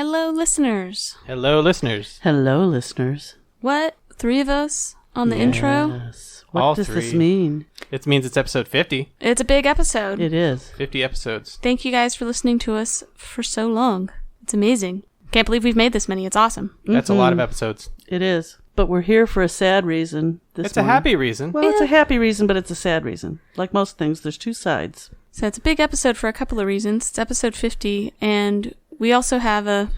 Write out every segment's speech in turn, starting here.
Hello, listeners. Hello, listeners. Hello, listeners. What? 3 of us on the intro? Yes. What All does 3. this mean? It means it's episode 50. It's a big episode. It is. 50 episodes. Thank you guys for listening to us for so long. It's amazing. Can't believe we've made this many. It's awesome. That's a lot of episodes. It is. But we're here for a sad reason. It's a happy reason. Well, it's a happy reason, but it's a sad reason. Like most things, there's 2 sides. So it's a big episode for a couple of reasons. It's episode 50, and we also have a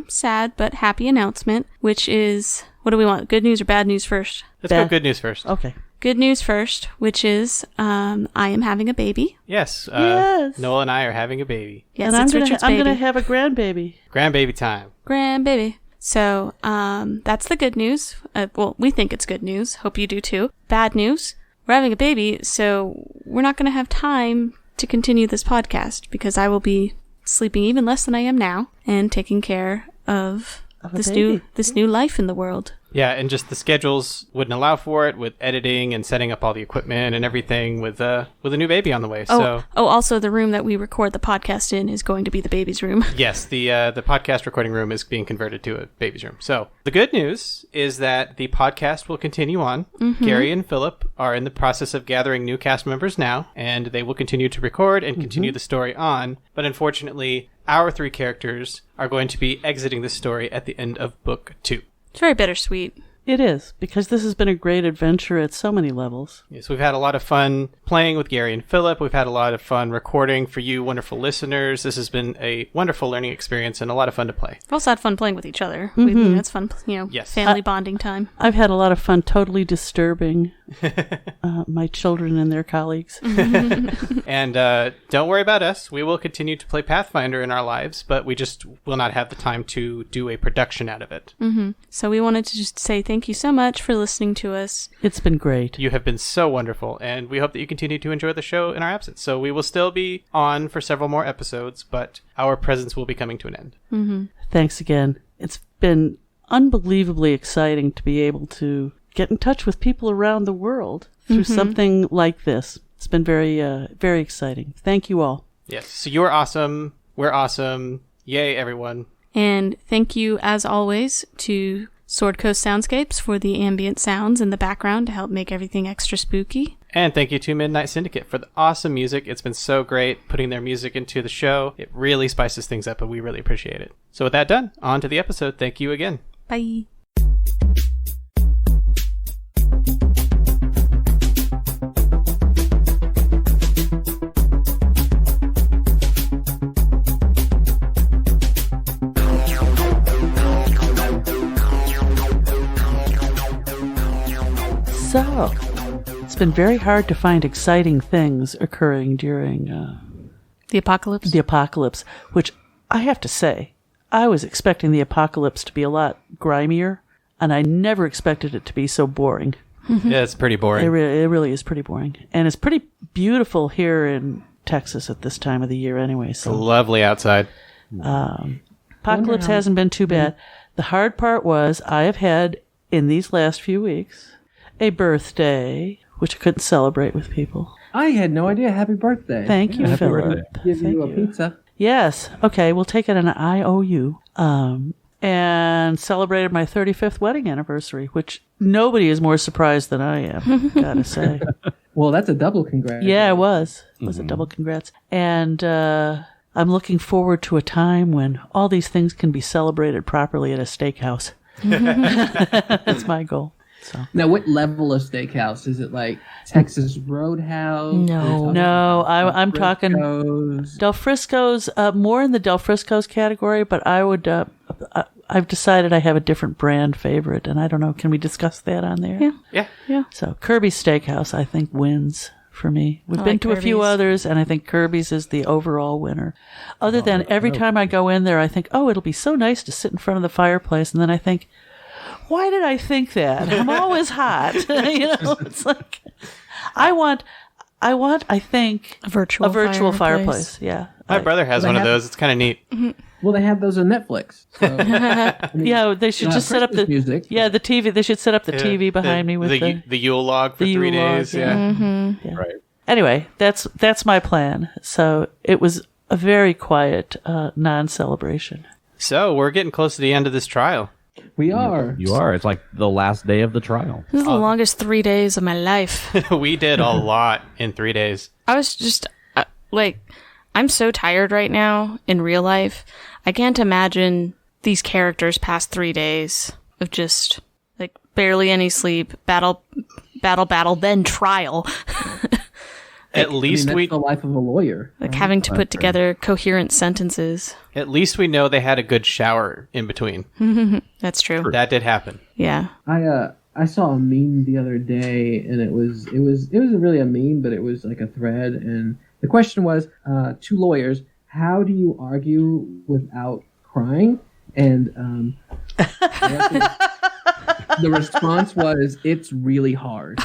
sad but happy announcement, which is, what do we want? Good news or bad news first? Let's go good news first. Okay. Good news first, which is I am having a baby. Yes. Yes. Noel and I are having a baby. Yes, and it's Richard's I'm baby. going to have a grandbaby. Grandbaby time. Grandbaby. So that's the good news. Well, we think it's good news. Hope you do too. Bad news. We're having a baby, so we're not going to have time to continue this podcast because I will be sleeping even less than I am now and taking care of this new life in the world. Yeah, and just the schedules wouldn't allow for it with editing and setting up all the equipment and everything with a new baby on the way. So Also the room that we record the podcast in is going to be the baby's room. yes, the podcast recording room is being converted to a baby's room. So the good news is that the podcast will continue on. Mm-hmm. Gary and Philip are in the process of gathering new cast members now, and they will continue to record and continue the story on. But unfortunately, our 3 characters are going to be exiting the story at the end of book 2. It's very bittersweet. It is, because this has been a great adventure at so many levels. Yes, we've had a lot of fun playing with Gary and Philip. We've had a lot of fun recording for you wonderful listeners. This has been a wonderful learning experience and a lot of fun to play. We've also had fun playing with each other. Mm-hmm. It's fun, Yes. family bonding time. I've had a lot of fun totally disturbing my children and their colleagues. And don't worry about us. We will continue to play Pathfinder in our lives, but we just will not have the time to do a production out of it. Mm-hmm. So we wanted to just say thank you so much for listening to us. It's been great. You have been so wonderful, and we hope that you continue to enjoy the show in our absence. So we will still be on for several more episodes, but our presence will be coming to an end. Mm-hmm. Thanks again. It's been unbelievably exciting to be able to get in touch with people around the world through something like this. It's been very, very exciting. Thank you all. Yes. So you are awesome. We're awesome. Yay, everyone. And thank you, as always, to Sword Coast Soundscapes for the ambient sounds in the background to help make everything extra spooky. And thank you to Midnight Syndicate for the awesome music. It's been so great putting their music into the show. It really spices things up, and we really appreciate it. So with that done, on to the episode. Thank you again. Bye. So, it's been very hard to find exciting things occurring during The apocalypse? the apocalypse, which I have to say, I was expecting the apocalypse to be a lot grimier, and I never expected it to be so boring. Yeah, it's pretty boring. It really is pretty boring. And it's pretty beautiful here in Texas at this time of the year anyway. It's So lovely outside. apocalypse hasn't been too bad. The hard part was I have had, in these last few weeks, a birthday, which I couldn't celebrate with people. I had no idea. Happy birthday. Thank you, happy Philip. birthday. Give Thank you a you. pizza. Yes. Okay, we'll take it on an IOU. And celebrated my 35th wedding anniversary, which nobody is more surprised than I am, gotta say. Well, that's a double congrats. Yeah, it was. It was a double congrats. And I'm looking forward to a time when all these things can be celebrated properly at a steakhouse. That's my goal. So. Now, what level of steakhouse? Is it like Texas Roadhouse? No, I'm talking Frisco's? Del Frisco's, more in the Del Frisco's category, but I would, I've decided I have a different brand favorite, and I don't know, can we discuss that on there? Yeah. So Kirby's Steakhouse, I think, wins for me. We've been to a few others, and I think Kirby's is the overall winner. Other than every time I go in there, I think, oh, it'll be so nice to sit in front of the fireplace, and then I think, why did I think that? I'm always hot. It's like, I want, I think, A virtual fireplace. Yeah. My brother has one of those. It's kind of neat. Well, they have those on Netflix. So, Yeah, they should just set up the music. Yeah, the TV. They should set up the TV behind me with the Yule log for the 3 Yule log, days. yeah. Yeah. Right. Anyway, that's my plan. So it was a very quiet non-celebration. So we're getting close to the end of this trial. We are. You are. It's like the last day of the trial. This is the longest 3 days of my life. We did a lot in 3 days. I was just, I'm so tired right now in real life. I can't imagine these characters past 3 days of just, barely any sleep, battle, then trial. At least that's the life of a lawyer. Having to put together coherent sentences. At least we know they had a good shower in between. That's true. That did happen. Yeah. I saw a meme the other day, and it wasn't really a meme, but it was like a thread, and the question was, two lawyers, how do you argue without crying? And the response was, it's really hard.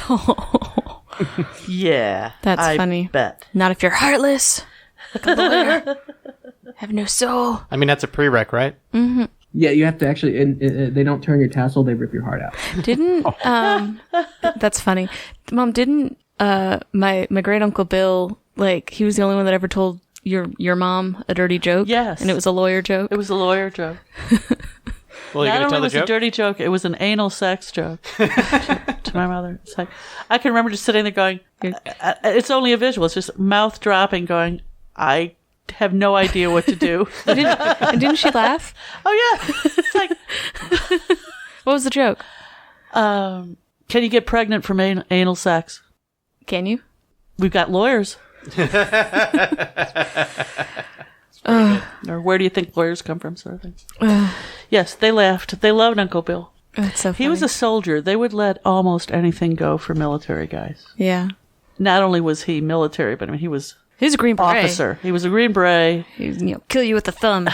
Yeah. That's funny. Bet. Not if you're heartless. Like a lawyer. Have no soul. I mean, that's a prereq, right? Mm-hmm. Yeah, you have to actually, and they don't turn your tassel, they rip your heart out. Didn't, that's funny. Mom, didn't, my great uncle Bill, he was the only one that ever told your mom a dirty joke? Yes. And it was a lawyer joke? It was a lawyer joke. Well, you Not gonna only tell the was it joke? a dirty joke, it was an anal sex joke to my mother. It's like, I can remember just sitting there going, it's only a visual. It's just mouth dropping going, I have no idea what to do. And didn't she laugh? Oh, yeah. It's like, What was the joke? can you get pregnant from anal sex? Can you? We've got lawyers. Or where do you think lawyers come from, sort of thing. Yes, they laughed. They loved Uncle Bill. That's so funny. He was a soldier. They would let almost anything go for military guys. Yeah. Not only was he military, but I mean, he was He's a Green Beret. officer. He was a Green Beret. He's, kill you with a thumb.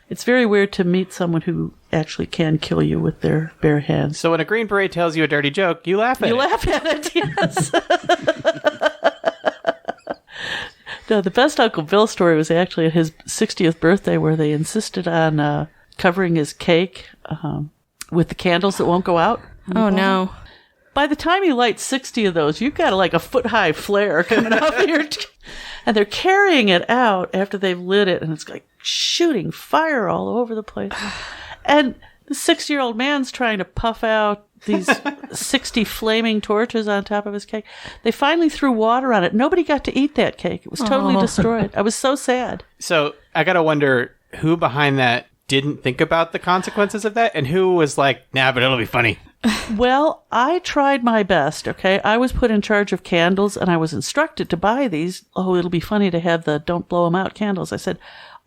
It's very weird to meet someone who actually can kill you with their bare hands. So when a Green Beret tells you a dirty joke, you laugh at it. You laugh at it, yes. No, the best Uncle Bill story was actually at his 60th birthday, where they insisted on covering his cake with the candles that won't go out. Oh, no. By the time you light 60 of those, you've got a foot-high flare coming off of your... And they're carrying it out after they've lit it, and it's shooting fire all over the place. And the 6-year-old man's trying to puff out these 60 flaming torches on top of his cake. They finally threw water on it. Nobody got to eat that cake. It was totally destroyed. I was so sad. So I gotta wonder who behind that didn't think about the consequences of that, and who was like, nah, but it'll be funny. Well, I tried my best, okay? I was put in charge of candles, and I was instructed to buy these. Oh, it'll be funny to have the don't blow them out candles. I said,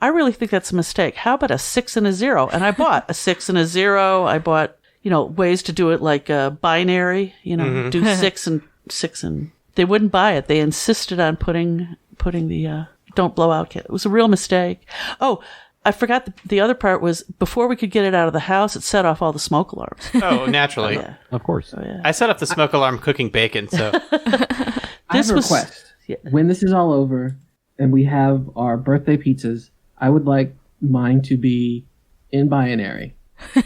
I really think that's a mistake. How about a 6 and a 0? And I bought a 6 and a 0. I bought, ways to do it like binary, do 6 and 6 and... They wouldn't buy it. They insisted on putting the don't blow out candle. It was a real mistake. Oh, I forgot the other part was before we could get it out of the house, it set off all the smoke alarms. Oh, naturally. Yeah. Of course. Oh, yeah. I set up the smoke alarm cooking bacon, so... I have a request. Yeah. When this is all over and we have our birthday pizzas, I would like mine to be in binary.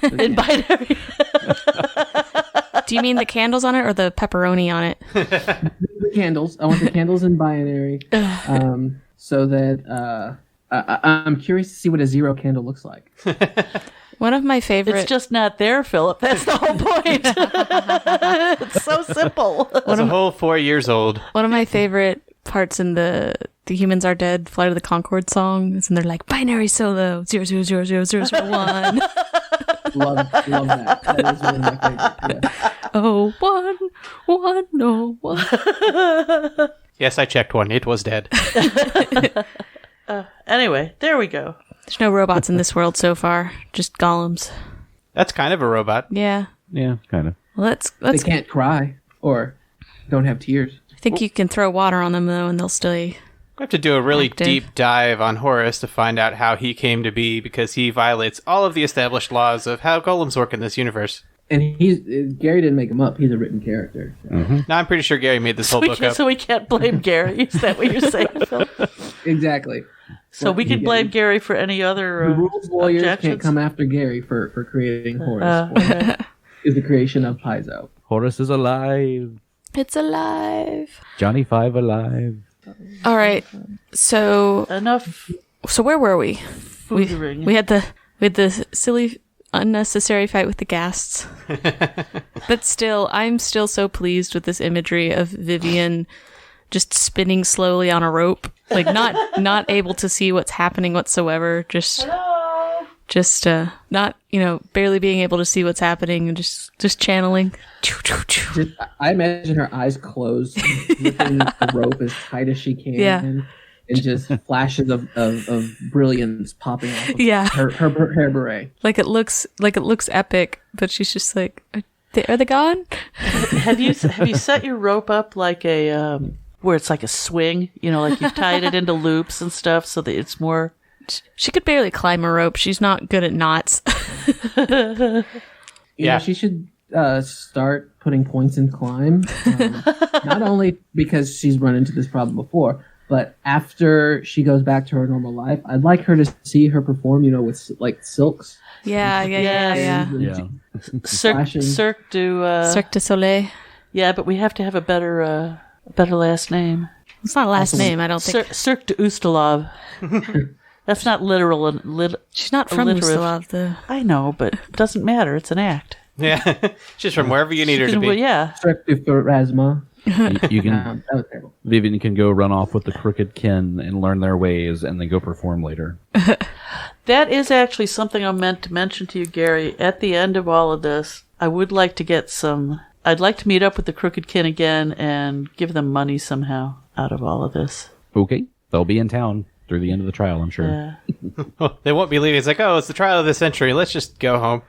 In binary. Do you mean the candles on it or the pepperoni on it? The candles. I want the candles in binary. So that I'm curious to see what a 0 candle looks like. One of my favorite... It's just not there, Philip. That's the whole point. It's so simple. It's a whole 4 years old. One of my favorite parts in the Humans Are Dead Flight of the Conchord song is when they're like, binary solo, 0000001. love that. That is one of my favorites. Yeah. Oh, 1 1 Yes, I checked one. It was dead. Anyway, there we go. There's no robots in this world so far, just golems. That's kind of a robot. Yeah. Yeah, kind of. Well, They can't cry or don't have tears. I think you can throw water on them though, and they'll stay. We have to do a really Active. deep dive on Horus to find out how he came to be, because he violates all of the established laws of how golems work in this universe. And Gary didn't make him up. He's a written character. So. Now, I'm pretty sure Gary made this whole book up. So we can't blame Gary. Is that what you're saying, Phil? Exactly. So we can blame Gary for any other the rules lawyers objections? can't come after Gary for creating Horus. Is the creation of Paizo. Horus is alive. It's alive. Johnny Five alive. All right. So Enough where were we? foodering. We had the with the silly, unnecessary fight with the ghasts. But still, I'm still so pleased with this imagery of Vivian just spinning slowly on a rope, like not able to see what's happening whatsoever. Just not, barely being able to see what's happening and just channeling. I imagine her eyes closed, gripping the rope as tight as she can. Yeah. And just flashes of brilliance popping off of Yeah. her hair beret. Like it looks epic, but she's just like, are they gone? Have you set your rope up like a where it's like a swing? Like you've tied it into loops and stuff so that it's more. She could barely climb a rope. She's not good at knots. Yeah, she should start putting points in climb. Not only because she's run into this problem before, but after she goes back to her normal life, I'd like her to see her perform, with like silks. Yeah. Cirque du Soleil. Yeah, but we have to have a better last name. It's not a last name, I don't think. Cirque du Ustalov. That's not literal. She's not from Ustalov, though. I know, but it doesn't matter. It's an act. Yeah, she's from wherever you need her to be. Well, yeah. Cirque du Pharasma. You can. That was terrible. Vivian can go run off with the crooked kin and learn their ways, and then go perform later. That is actually something I meant to mention to you, Gary. At the end of all of this, I would like to get some. I'd like to meet up with the crooked kin again and give them money somehow out of all of this. Okay, they'll be in town through the end of the trial, I'm sure. Yeah. They won't be leaving. It's like, it's the trial of the century. Let's just go home.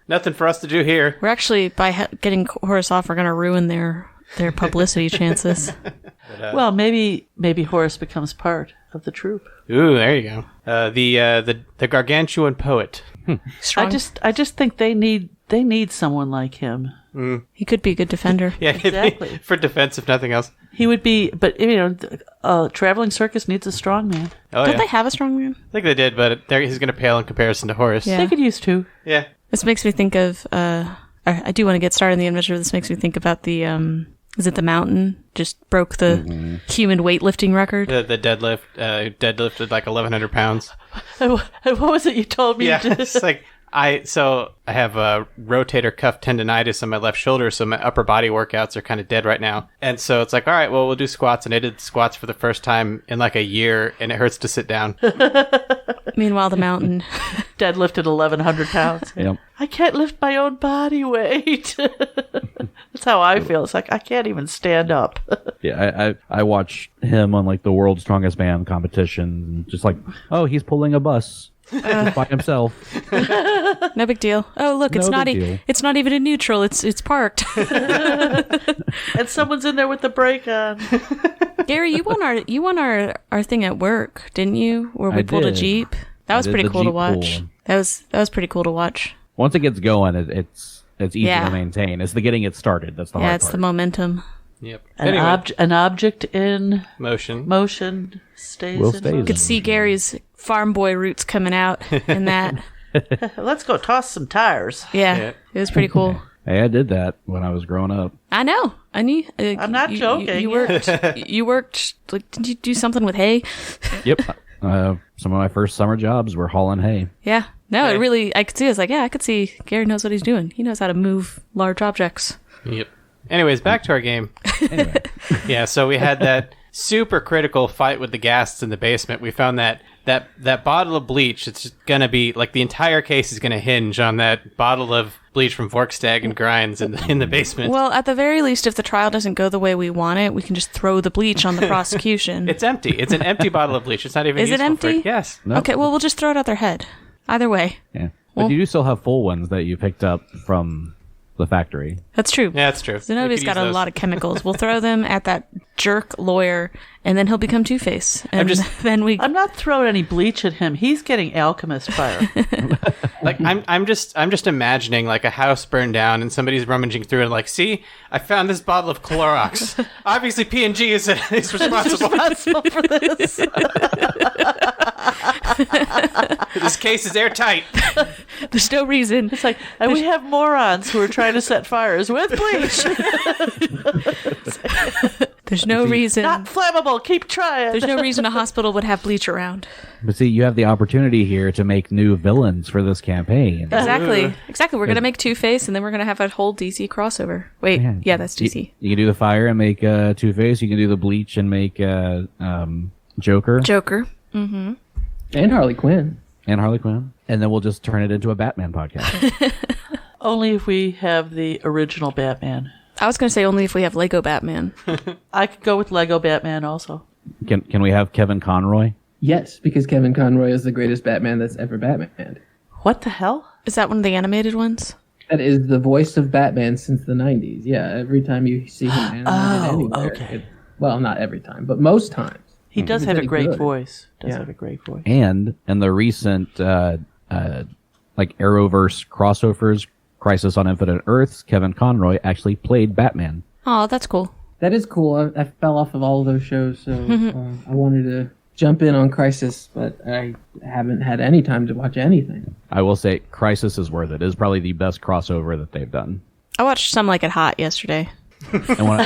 Nothing for us to do here. We're actually, by getting Horus off, we're going to ruin their publicity chances. Well, maybe Horus becomes part of the troupe. Ooh, there you go. The gargantuan poet. Strong. I just think they need someone like him. He could be a good defender. Yeah, Exactly. for defense, if nothing else. He would be, but a traveling circus needs a strong man. Oh, Don't yeah. they have a strong man? I think they did, but he's going to pale in comparison to Horus. Yeah. They could use two. Yeah. This makes me think of, I do want to get started in the adventure. This makes me think about the, is it the mountain? Just broke the human weightlifting record. The deadlift, deadlifted like 1,100 pounds. What was it you told me? Yeah, You did? it's like, I have a rotator cuff tendonitis on my left shoulder, so my upper body workouts are kind of dead right now. And so it's like, all right, well, we'll do squats. And I did squats for the first time in like a year, and it hurts to sit down. Meanwhile, the mountain. Deadlifted 1,100 pounds. Yep. I can't lift my own body weight. That's how I feel. It's like I can't even stand up. Yeah, I watch him on like the world's strongest man competition, and just like, oh, he's pulling a bus just by himself. No big deal. Oh, look, it's No not big deal. it's not even in neutral. It's parked. And someone's in there with the brake on. Gary, you won our thing at work, didn't you? Where we I pulled a did. Jeep. That was did pretty the cool to Jeep watch. pull. That was pretty cool to watch. Once it gets going, it's easy Yeah. to maintain. It's the getting it started. That's the Yeah, hard it's part. the momentum. Yep. An, Anyway, an object in motion. motion stays Will in stays. motion. You could see Gary's farm boy roots coming out in that. Let's go toss some tires. Yeah, Yeah. it was pretty cool. Hey, I did that when I was growing up. I know. I knew. I'm not joking. You worked. You worked. Like, did you do something with hay? Yep. Some of my first summer jobs were hauling hay. Yeah. No, Yeah. it really. I could see. I was like, yeah, I could see. Gary knows what he's doing. He knows how to move large objects. Yep. Anyways, back to our game. Anyway, Yeah, so we had that super critical fight with the ghasts in the basement. We found that bottle of bleach. It's just gonna be like the entire case is gonna hinge on that bottle of bleach from Vorkstag and Grinds in the basement. Well, at the very least, if the trial doesn't go the way we want it, we can just throw the bleach on the prosecution. It's empty. It's an empty bottle of bleach. It's not even. Is it useful for empty? Yes. no. Okay, well, we'll just throw it out their head. Either way. Yeah. But you do still have full ones that you picked up from the factory. That's true. Yeah, that's true. Zenobia's got a lot of chemicals. We'll throw them at that jerk lawyer, and then he'll become Two-Face. And then we... I'm not throwing any bleach at him. He's getting alchemist fire. Like I'm just imagining like a house burned down and somebody's rummaging through and like, see, I found this bottle of Clorox. Obviously, P&G is responsible. Responsible for this. This case is airtight. There's no reason. It's like, and we have morons who are trying to set fires with bleach. There's no reason. Not flammable. Keep trying. There's no reason a hospital would have bleach around. But see, you have the opportunity here to make new villains for this campaign. Exactly. Exactly. We're going to make Two-Face, and then we're going to have a whole DC crossover. Wait, yeah, that's DC. You can do the fire and make Two-Face. You can do the bleach and make Joker. Joker. Mm-hmm. And Harley Quinn. And Harley Quinn. And then we'll just turn it into a Batman podcast. Only if we have the original Batman. I was going to say only if we have Lego Batman. I could go with Lego Batman also. Can we have Kevin Conroy? Yes, because Kevin Conroy is the greatest Batman that's ever Batman. What the hell? Is that one of the animated ones? That is the voice of Batman since the 90s. Yeah, every time you see him animated anywhere. Okay. Well, not every time, but most times. He does have a great good. voice. Yeah. Have a great voice. And in the recent Arrowverse crossovers, Crisis on Infinite Earths, Kevin Conroy actually played Batman. Oh, that's cool. That is cool. I fell off of all of those shows, so I wanted to jump in on Crisis, but I haven't had any time to watch anything. I will say Crisis is worth it. It is probably the best crossover that they've done. I watched Some Like It Hot yesterday. And when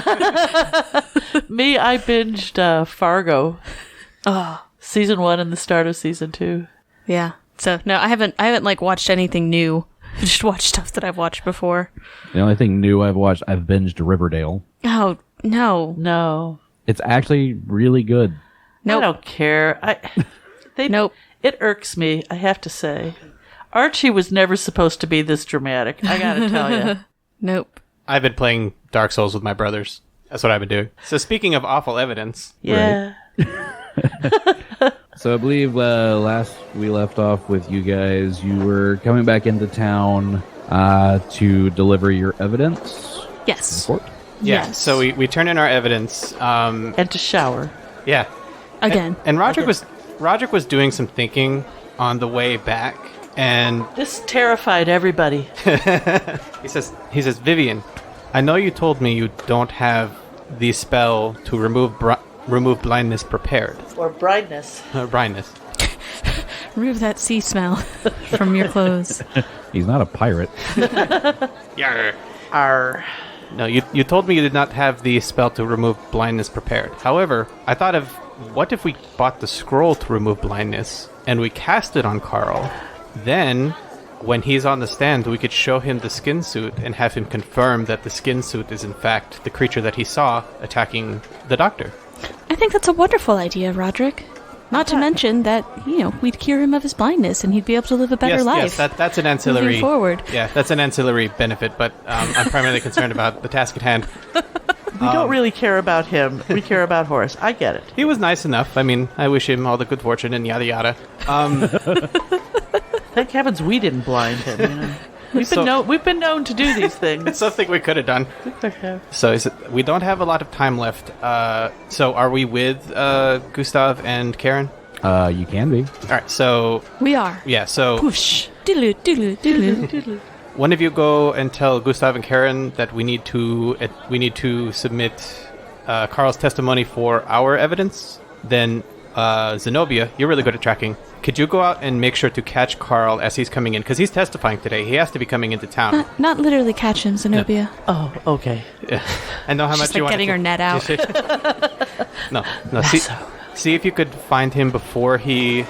Me, I binged Fargo. Season 1 and the start of season 2. Yeah. So no, I haven't like watched anything new. I just watched stuff that I've watched before. the only thing new I've watched, I've binged Riverdale. Oh no. No. It's actually really good. Nope. I don't care. Nope. It irks me, I have to say. Archie was never supposed to be this dramatic. I gotta tell you. Nope. I've been playing Dark Souls with my brothers. That's what I've been doing. So speaking of awful evidence, Yeah. So I believe last we left off with you guys, you were coming back into town to deliver your evidence. Yes. Report. yeah. Yes. So we turn in our evidence. And to shower. Yeah. Again. And Roderick was doing some thinking on the way back, and This terrified everybody. he says, Vivian, I know you told me you don't have the spell to remove blindness prepared. Or brightness. Blindness. Remove that sea smell from your clothes. He's not a pirate. Yarr. Arr. No, you told me you did not have the spell to remove blindness prepared. However, I thought of, what if we bought the scroll to remove blindness, and we cast it on Carl? Then, when he's on the stand, we could show him the skin suit and have him confirm that the skin suit is in fact the creature that he saw attacking the doctor. I think that's a wonderful idea, Roderick. Not to mention that, we'd cure him of his blindness and he'd be able to live a better life. Yes, that's an ancillary. Moving forward. Yeah, that's an ancillary benefit, but I'm primarily concerned about the task at hand. We don't really care about him. We care about Horus. I get it. He was nice enough. I mean, I wish him all the good fortune and yada yada. Thank heavens we didn't blind him. We've been known to do these things. It's something we could have done. So we don't have a lot of time left. So are we with Gustav and Karen? You can be. All right. So We are. yeah. So Whoosh. Doodaloo, doodaloo, doodaloo. one of you go and tell Gustav and Karen that we need to submit Carl's testimony for our evidence. Then Zenobia, you're really good at tracking. Could you go out and make sure to catch Carl as he's coming in? Because he's testifying today. He has to be coming into town. Not literally catch him, Zenobia. Oh, okay. I know how much She's you like want getting her net out. No. See if you could find him before he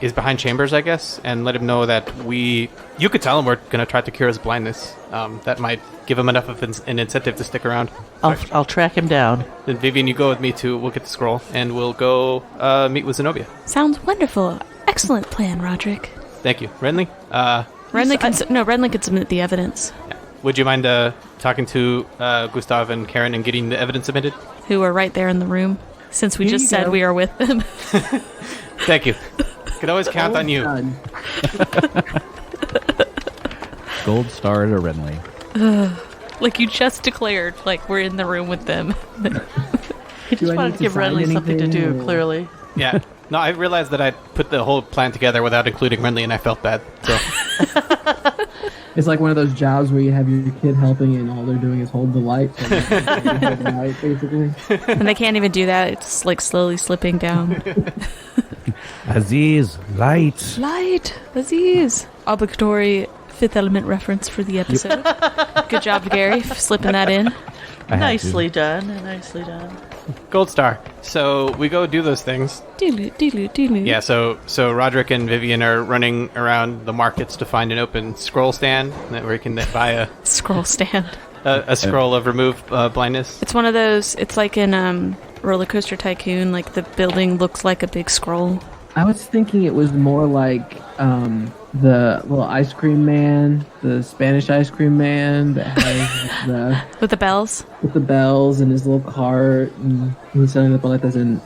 is behind chambers, I guess, and let him know that you could tell him we're going to try to cure his blindness. That might give him enough of an incentive to stick around. I'll track him down. Then Vivian, you go with me too. We'll get the scroll and we'll go meet with Zenobia. Sounds wonderful. Excellent plan, Roderick. Thank you. Renly? Renly can submit the evidence. Yeah. Would you mind talking to Gustav and Karen and getting the evidence submitted? Who are right there in the room, since we Here just you said go. we are with them. Thank you. Could always count on you. Done. Gold star to Renly. Like you just declared, like we're in the room with them. He just I wanted need to to give sign Renly something to do, anything, or- clearly. Yeah. No, I realized that I put the whole plan together without including Renly, and I felt bad. So It's like one of those jobs where you have your kid helping and all they're doing is hold the light. So they hold the light, basically. And they can't even do that. It's like slowly slipping down. Aziz, light. Light, Aziz. Obligatory Fifth Element reference for the episode. Good job, Gary, for slipping that in. Nicely done. Nicely done. Gold star. So we go do those things. Doodle. Yeah, so Roderick and Vivian are running around the markets to find an open scroll stand where you can buy a Scroll stand. a scroll of remove blindness. It's one of those, it's like in Roller Coaster Tycoon, like the building looks like a big scroll. I was thinking it was more like the little ice cream man, the Spanish ice cream man that has With the bells? with the bells and his little cart, and he's setting up all like this, and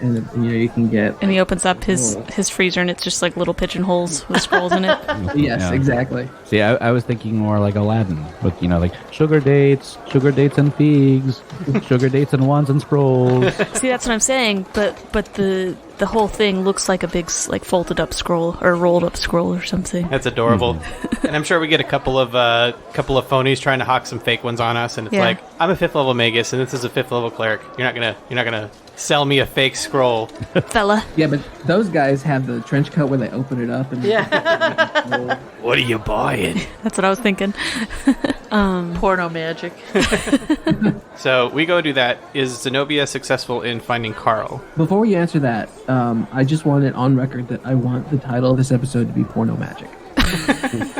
you can get. And he opens up his freezer and it's just like little pigeonholes with scrolls in it. Yes, Yeah. exactly. See, I was thinking more like Aladdin, with like sugar dates and figs, sugar dates and wands and scrolls. See, that's what I'm saying, but the whole thing looks like a big like folded up scroll or rolled up scroll or something. That's adorable. And I'm sure we get a couple of phonies trying to hawk some fake ones on us, and it's like, I'm a 5th level magus and this is a 5th level cleric. You're not gonna sell me a fake scroll. Fella. Yeah, but those guys have the trench coat where they open it up and What are you buying? That's what I was thinking. Porno Magic. So we go do that. Is Zenobia successful in finding Carl? Before you answer that, I just want it on record that I want the title of this episode to be Porno Magic.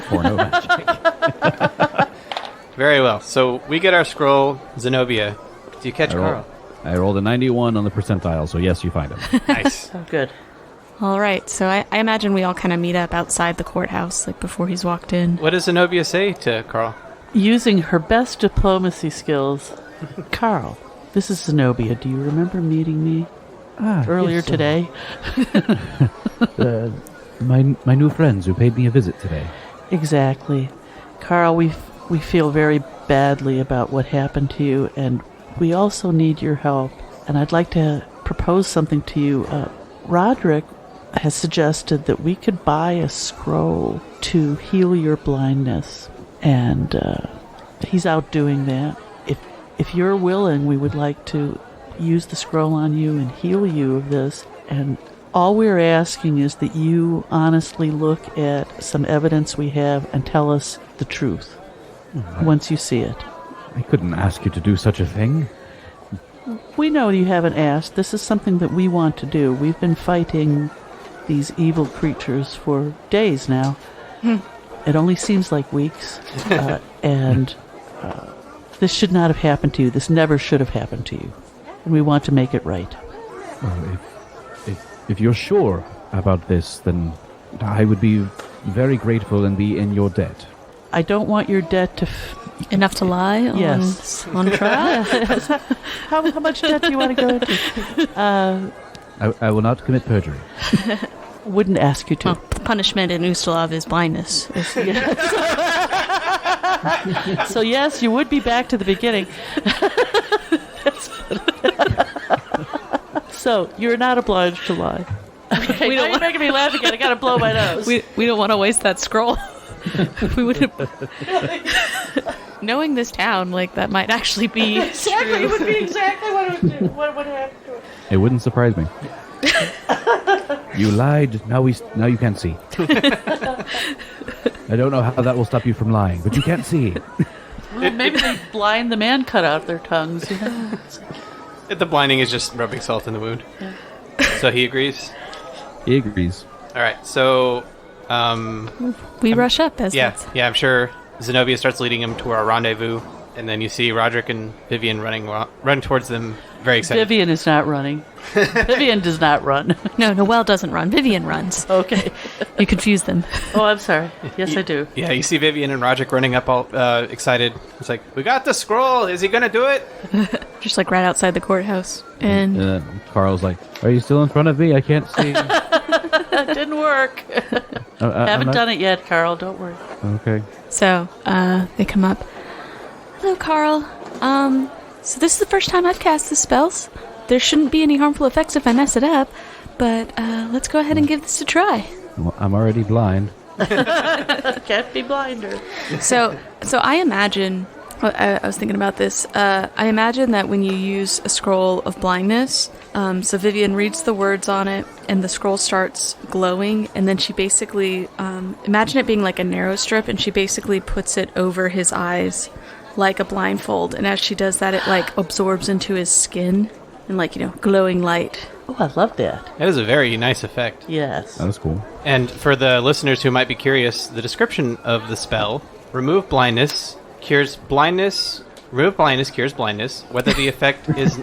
Porno Magic. Very well. So we get our scroll. Zenobia, do you catch Carl? I rolled a 91 on the percentile, so yes, you find him. Nice. Oh, good. All right, so I imagine we all kind of meet up outside the courthouse, like before he's walked in. What does Zenobia say to Carl? Using her best diplomacy skills. Carl, this is Zenobia. Do you remember meeting me earlier today? My new friends who paid me a visit today. Exactly. Carl, we feel very badly about what happened to you, and we also need your help. And I'd like to propose something to you. Roderick has suggested that we could buy a scroll to heal your blindness, and he's out doing that. If you're willing, we would like to use the scroll on you and heal you of this. And all we're asking is that you honestly look at some evidence we have and tell us the truth once you see it. I couldn't ask you to do such a thing. We know you haven't asked. This is something that we want to do. We've been fighting these evil creatures for days now. It only seems like weeks. And this should not have happened to you. This never should have happened to you. And we want to make it right. Well, if you're sure about this, then I would be very grateful and be in your debt. I don't want your debt to... Enough to lie on trial? How much debt do you want to go into? I will not commit perjury. Wouldn't ask you to. Well, the punishment in Ustalav is blindness. So yes, you would be back to the beginning. So you're not obliged to lie. Okay, now you're making me laugh again. I gotta blow my nose. We don't want to waste that scroll. We would knowing this town, like that might actually be Exactly, true. it would be exactly what would happen to it. It wouldn't surprise me. You lied. Now you can't see. I don't know how that will stop you from lying, but you can't see. Well, maybe they blind the man cut out their tongues. You know? The blinding is just rubbing salt in the wound. So he agrees? He agrees. All right, so... We rush up as Yeah, I'm sure Zenobia starts leading him to our rendezvous, and then you see Roderick and Vivian run towards them, very excited. Vivian is not running. Vivian does not run. No, Noelle doesn't run. Vivian runs. Okay. You confuse them. Oh, I'm sorry. Yes, I do. Yeah, you see Vivian and Roderick running up all excited. It's like, we got the scroll! Is he gonna do it? Just like right outside the courthouse. And Carl's like, are you still in front of me? I can't see. That didn't work. Haven't done it yet, Carl. Don't worry. Okay. so they come up. Hello, Carl. So this is the first time I've cast the spells. There shouldn't be any harmful effects if I mess it up, but let's go ahead and give this a try. Well, I'm already blind. Can't be blinder. So I imagine, I was thinking about this, I imagine that when you use a scroll of blindness, so Vivian reads the words on it, and the scroll starts glowing, and then she basically, imagine it being like a narrow strip, and she basically puts it over his eyes like a blindfold, and as she does that, it like absorbs into his skin and like, glowing light. Oh, I love that. That is a very nice effect. Yes. That was cool. And for the listeners who might be curious, the description of the spell: remove blindness, cures blindness. Remove blindness, cures blindness. Whether the effect is...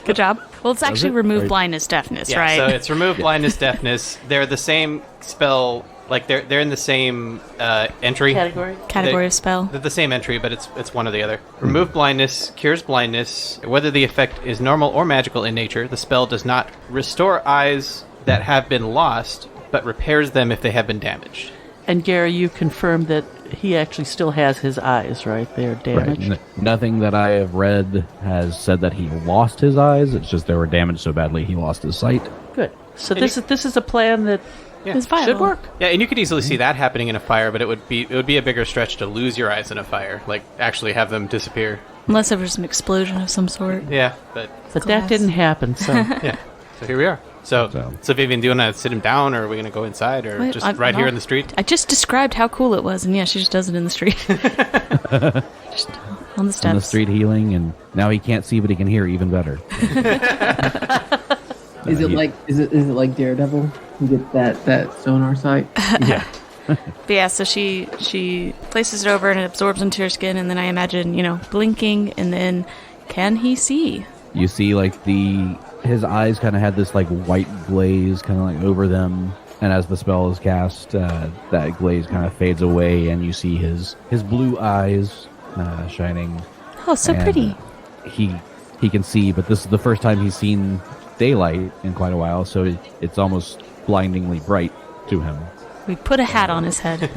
Good job. Well, it's actually remove blindness, deafness, right? So it's remove blindness, deafness. They're the same spell, like they're in the same entry. Category of spell. They're the same entry, but it's one or the other. Remove blindness, cures blindness. Whether the effect is normal or magical in nature, the spell does not restore eyes that have been lost, but repairs them if they have been damaged. And Gary, you confirmed that he actually still has his eyes, right? They're damaged. Right. Nothing that I have read has said that he lost his eyes. It's just they were damaged so badly he lost his sight. Good. So this is a plan that It's viable. should work. Yeah, and you could easily see that happening in a fire, but it would be a bigger stretch to lose your eyes in a fire, like actually have them disappear. Unless there was an explosion of some sort. Yeah, but That didn't happen, so... yeah. So here we are. So Vivian, do you want to sit him down, or are we going to go inside, or Wait, just I'm right here not- in the street? I just described how cool it was, and yeah, she just does it in the street. Just on the steps. On the street healing, and now he can't see, but he can hear even better. Is it like Daredevil? You get that sonar sight? Yeah. But yeah, so she places it over and it absorbs into her skin, and then I imagine, blinking, and then can he see? You see, like, his eyes kind of had this, like, white glaze kind of, like, over them. And as the spell is cast, that glaze kind of fades away, and you see his blue eyes shining. Oh, so And, pretty. He can see, but this is the first time he's seen daylight in quite a while, so it's almost blindingly bright to him. We put a hat on his head.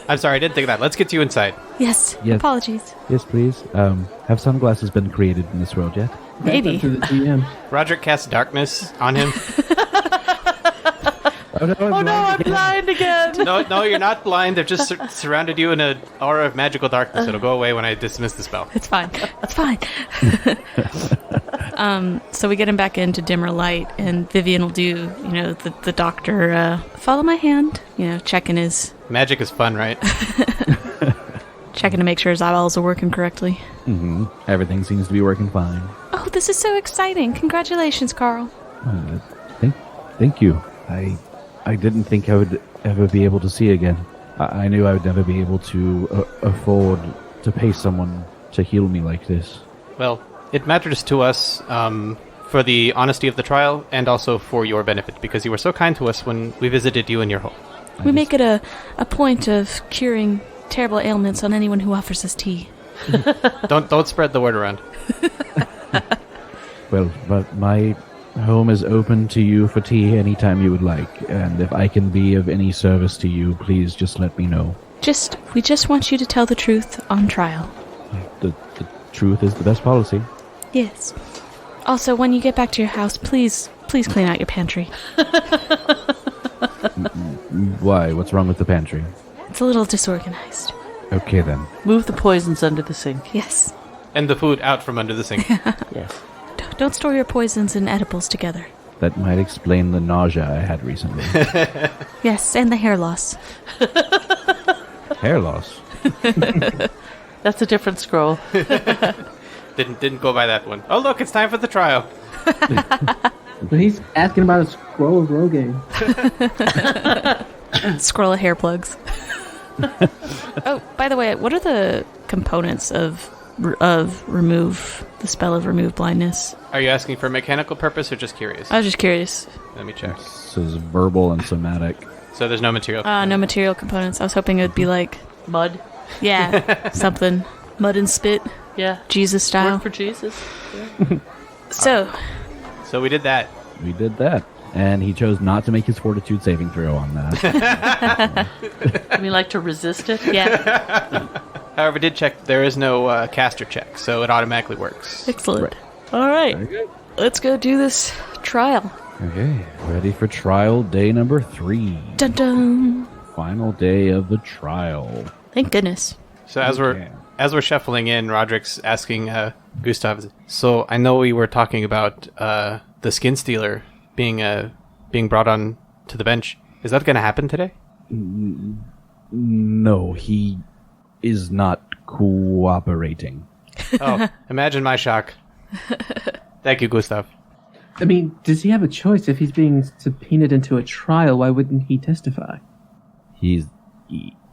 I'm sorry, I didn't think of that. Let's get you inside. Yes. Yes. Apologies. Yes, please. Have sunglasses been created in this world yet? Maybe. To the GM. Roderick casts darkness on him. Oh no, I'm blind again! No, you're not blind. They've just surrounded you in an aura of magical darkness. It'll go away when I dismiss the spell. It's fine. It's fine. So we get him back into dimmer light, and Vivian will do, the doctor, follow my hand, checking his... Magic is fun, right? Checking to make sure his eyeballs are working correctly. Mm-hmm. Everything seems to be working fine. Oh, this is so exciting. Congratulations, Carl. Thank you. I didn't think I would ever be able to see again. I knew I would never be able to afford to pay someone to heal me like this. Well, it matters to us for the honesty of the trial and also for your benefit, because you were so kind to us when we visited you in your home. We make it a point of curing terrible ailments on anyone who offers us tea. Don't spread the word around. Well, but my home is open to you for tea anytime you would like, and if I can be of any service to you, please just let me know. We just want you to tell the truth on trial. The truth is the best policy. Yes. Also, when you get back to your house, please clean out your pantry. Why? What's wrong with the pantry? It's a little disorganized. Okay, then. Move the poisons under the sink. Yes. And the food out from under the sink. Yes. Don't store your poisons and edibles together. That might explain the nausea I had recently. Yes, and the hair loss. Hair loss. That's a different scroll. Didn't go by that one. Oh, look, it's time for the trial. But he's asking about a scroll of Rogaine. Scroll of hair plugs. Oh, by the way, what are the components of remove the spell of remove blindness? Are you asking for a mechanical purpose or just curious? I was just curious. Let me check. This is verbal and somatic. So there's no material. No material components. I was hoping it would be like, Mud. yeah, something. Mud and spit. Yeah. Jesus style. Work for Jesus. So we did that. We did that. And he chose not to make his fortitude saving throw on that. I mean, like to resist it? yeah, However, did check there is no caster check, so it automatically works. excellent. All right, let's go do this trial. Okay, ready for trial day number 3. Dun dun. Final day of the trial. Thank goodness. So as we're shuffling in, Roderick's asking Gustav, so I know we were talking about the skin stealer being brought on to the bench. Is that going to happen today? No, he is not cooperating. Oh, imagine my shock. Thank you, Gustav. I mean, does he have a choice? If he's being subpoenaed into a trial, why wouldn't he testify? He's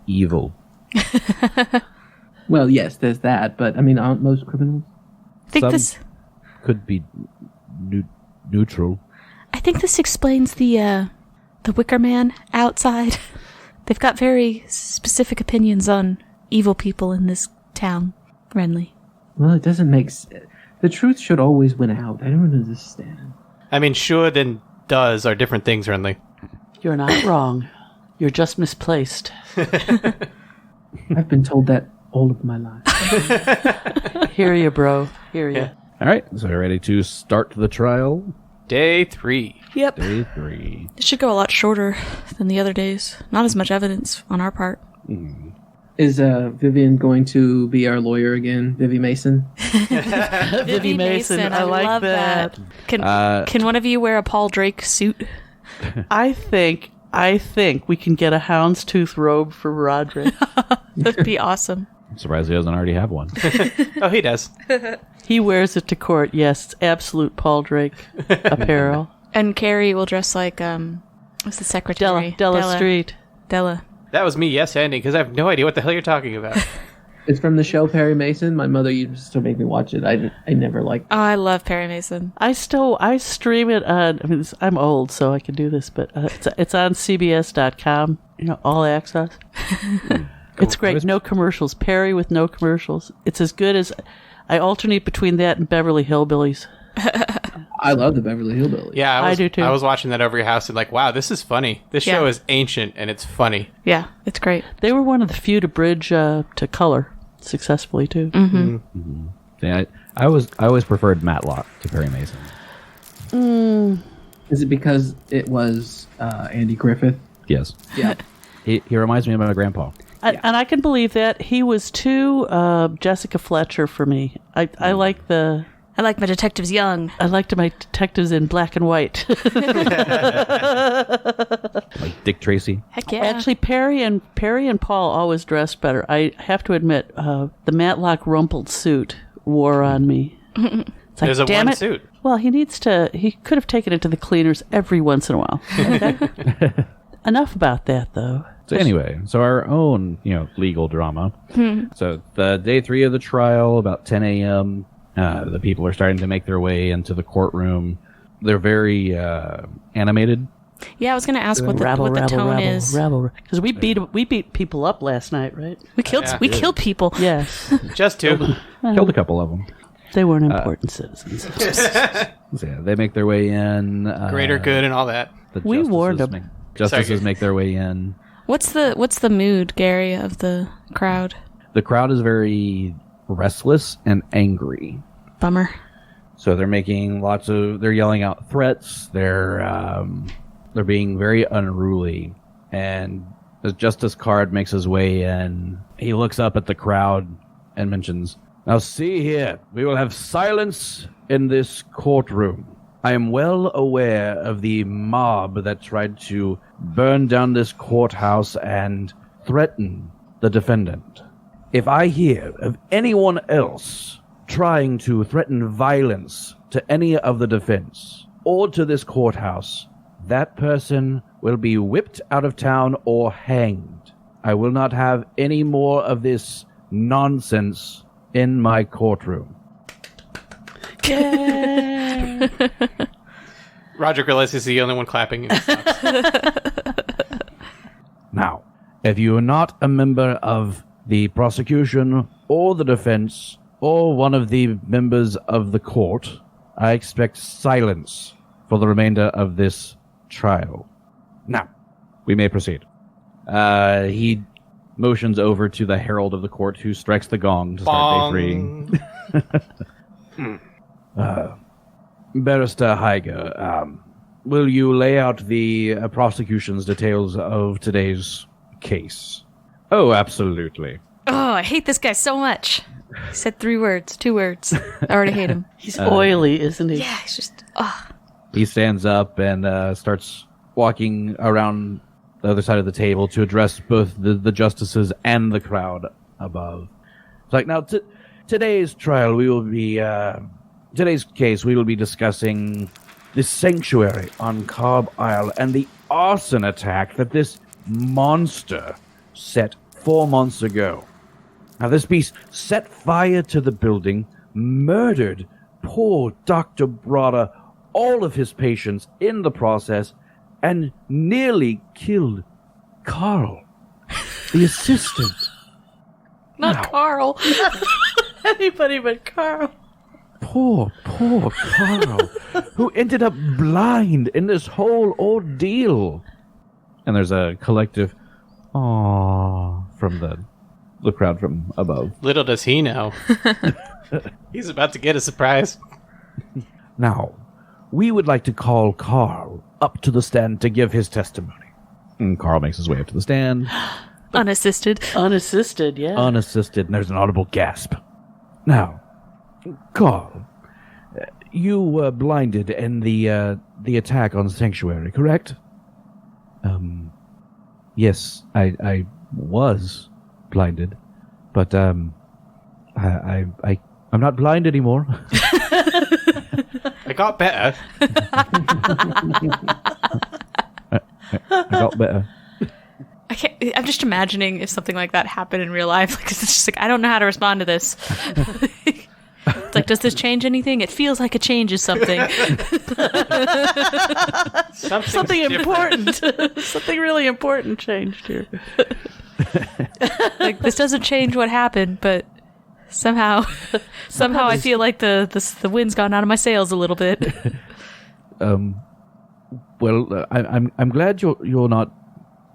evil. Well, yes, there's that, but I mean, aren't most criminals? I think Some this could be neutral. I think this explains the Wicker Man outside. They've got very specific opinions on evil people in this town, Renly. Well, it doesn't make sense. The truth should always win out. I don't understand. I mean, should and does are different things, Renly. You're not wrong. You're just misplaced. I've been told that all of my life. Hear you, bro. Hear you. All right, so ready to start the trial? Day 3. Yep. Day 3. It should go a lot shorter than the other days. Not as much evidence on our part. Is Vivian going to be our lawyer again? Vivi Mason? Vivi Mason. I like love that. Can one of you wear a Paul Drake suit? I think we can get a houndstooth robe for Roderick. That'd be awesome. I'm surprised he doesn't already have one. Oh, he does. He wears it to court. Yes, it's absolute Paul Drake apparel. And Carrie will dress like what's the secretary? Della Street. Della. That was me, yes, Andy, because I have no idea what the hell you're talking about. It's from the show Perry Mason. My mother used to make me watch it. I never liked it. Oh, I love Perry Mason. I stream it on. I mean, I'm old, so I can do this, but it's on CBS.com. You know, all access. It's great. No commercials. Perry with no commercials. It's as good as. I alternate between that and Beverly Hillbillies. I love the Beverly Hillbillies. Yeah, I do too. I was watching that over your house and like, wow, this is funny. This show is ancient and it's funny. Yeah, it's great. They were one of the few to bridge to color successfully too. Mm-hmm. Mm-hmm. Yeah, I always preferred Matlock to Perry Mason. Is it because it was Andy Griffith? Yes. Yeah. He reminds me of my grandpa. And I can believe that. He was too Jessica Fletcher for me. I like the. I like my detectives young. I liked my detectives in black and white. Like Dick Tracy. Heck yeah. Actually, Perry and Paul always dressed better. I have to admit, the Matlock rumpled suit wore on me. It's like, There's a damn one it. suit. Well, he could have taken it to the cleaners every once in a while. Okay? Enough about that, though. So anyway, our own, legal drama. So the day 3 of the trial, about 10 a.m., the people are starting to make their way into the courtroom. They're very animated. Yeah, I was going to ask what the tone is. Because we beat people up last night, right? We killed people. Yes. Just 2. Killed a couple of them. They weren't important citizens. So yeah, they make their way in. Greater good and all that. We warned them. Justices make their way in. What's the mood, Gary, of the crowd? The crowd is very restless and angry. Bummer. So they're making they're yelling out threats. They're being very unruly. And as Justice Card makes his way in, he looks up at the crowd and mentions, "Now see here, we will have silence in this courtroom. I am well aware of the mob that tried to burn down this courthouse and threaten the defendant. If I hear of anyone else trying to threaten violence to any of the defense or to this courthouse, that person will be whipped out of town or hanged. I will not have any more of this nonsense in my courtroom." Roger realizes he's the only one clapping. And he stops. Now, if you are not a member of the prosecution or the defense or one of the members of the court, I expect silence for the remainder of this trial. Now, we may proceed. He motions over to the herald of the court, who strikes the gong to start day 3. Barrister Heiger, will you lay out the prosecution's details of today's case? Oh, absolutely. Oh, I hate this guy so much. He said 2 words. I already hate him. He's oily, isn't he? Yeah, he's just, He stands up and starts walking around the other side of the table to address both the justices and the crowd above. It's like, now, today's trial, today's case, we will be discussing this sanctuary on Cobb Isle and the arson attack that this monster set 4 months ago. Now, this beast set fire to the building, murdered poor Dr. Broder, all of his patients in the process, and nearly killed Carl, the assistant. Not Carl. Anybody but Carl. Poor Carl, who ended up blind in this whole ordeal. And there's a collective "aww" from the crowd from above. Little does he know. He's about to get a surprise. Now, we would like to call Carl up to the stand to give his testimony. And Carl makes his way up to the stand. Unassisted. Unassisted, yeah. Unassisted, and there's an audible gasp. Now, Carl, you were blinded in the attack on the sanctuary, correct? Yes, I was blinded, but I'm not blind anymore. I got better. I got better. I'm just imagining if something like that happened in real life. Like, it's just like, I don't know how to respond to this. It's like, does this change anything? It feels like it changes something. Something important. Something really important changed here. Like, this doesn't change what happened, but somehow I feel like the wind's gone out of my sails a little bit. Well, I'm glad you're not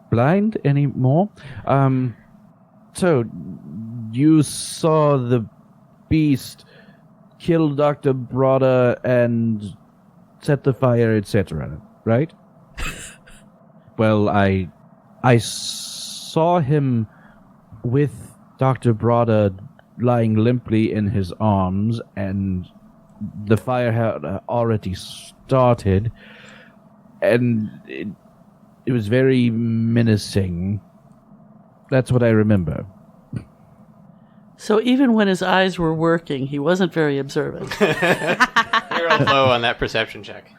blind anymore. So you saw the beast kill Dr. Broder and set the fire, etc., right? Well, I saw him with Dr. Broder lying limply in his arms, and the fire had already started, and it was very menacing. That's what I remember. So even when his eyes were working, he wasn't very observant. You're low on that perception check.